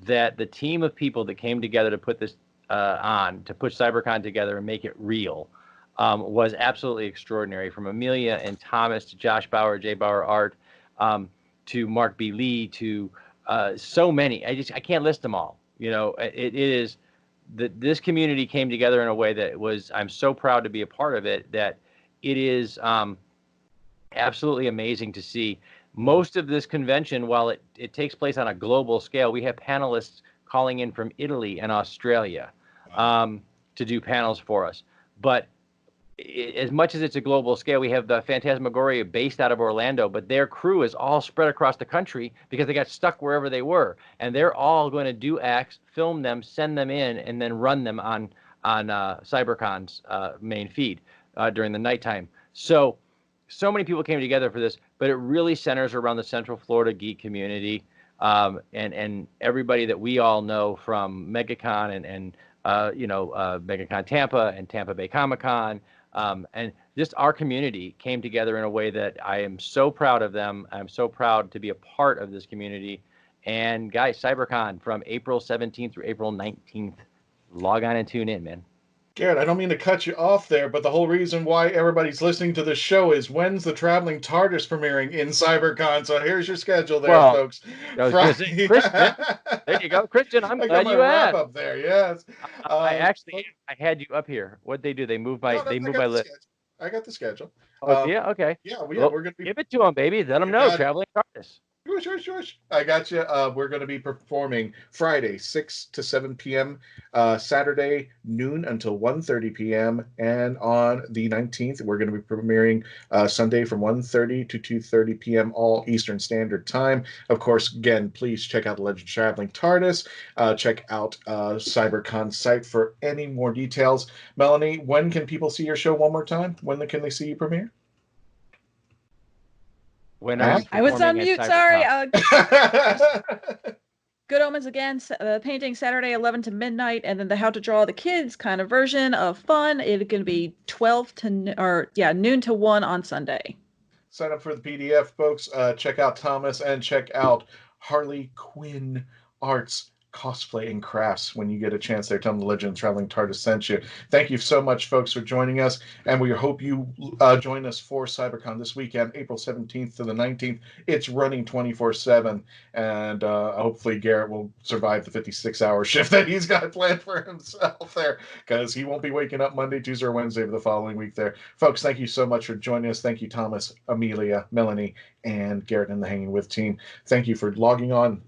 That the team of people that came together to put this to put CyberCon together and make it real, was absolutely extraordinary. From Amelia and Thomas to Josh Bauer, Jay Bauer Art, to Mark B. Lee, to so many. I can't list them all. It is that this community came together in a way that I'm so proud to be a part of it, that it is absolutely amazing to see. Most of this convention, while it takes place on a global scale, we have panelists calling in from Italy and Australia to do panels for us. But as much as it's a global scale, we have the Phantasmagoria based out of Orlando, but their crew is all spread across the country because they got stuck wherever they were. And they're all going to do acts, film them, send them in, and then run them on CyberCon's main feed during the nighttime. So many people came together for this, but it really centers around the Central Florida geek community, and everybody that we all know from MegaCon and MegaCon Tampa and Tampa Bay Comic-Con. And just our community came together in a way that I am so proud of them. I'm so proud to be a part of this community. And guys, CyberCon from April 17th through April 19th. Log on and tune in, man. Garrett, I don't mean to cut you off there, but the whole reason why everybody's listening to this show is when's the Traveling TARDIS premiering in CyberCon? So here's your schedule there, folks. I was gonna say, Christian, there you go. Christian, I'm I glad got my you wrap asked. up there, yes. I had you up here. What'd they do? They moved my list. I got the schedule. Oh, yeah, okay. Yeah, Well, we're gonna be give it to them, baby. Let them know. Traveling TARDIS. Sure. I got you. We're going to be performing Friday, 6 to 7 p.m., Saturday, noon until 1:30 p.m., and on the 19th, we're going to be premiering Sunday from 1:30 to 2:30 p.m., all Eastern Standard Time. Of course, again, please check out the Legend of Traveling TARDIS. Check out CyberCon site for any more details. Melanie, when can people see your show one more time? When can they see you premiere? When I was on mute. Sorry. Good Omens again. Painting Saturday 11 to midnight, and then the How to Draw the Kids kind of version of fun. It's going to be noon to 1 on Sunday. Sign up for the PDF, folks. Check out Thomas and check out Harlequinarts Cosplay and Crafts when you get a chance there. Tell them the Legend of Traveling TARDIS sent you. Thank you so much, folks, for joining us, and we hope you join us for CyberCon this weekend, April 17th to the 19th. It's running 24/7, and hopefully Garrett will survive the 56-hour shift that he's got planned for himself there, because he won't be waking up Monday, Tuesday, or Wednesday of the following week there. Folks, thank you so much for joining us. Thank you, Thomas, Amelia, Melanie, and Garrett and the Hangin With team. Thank you for logging on.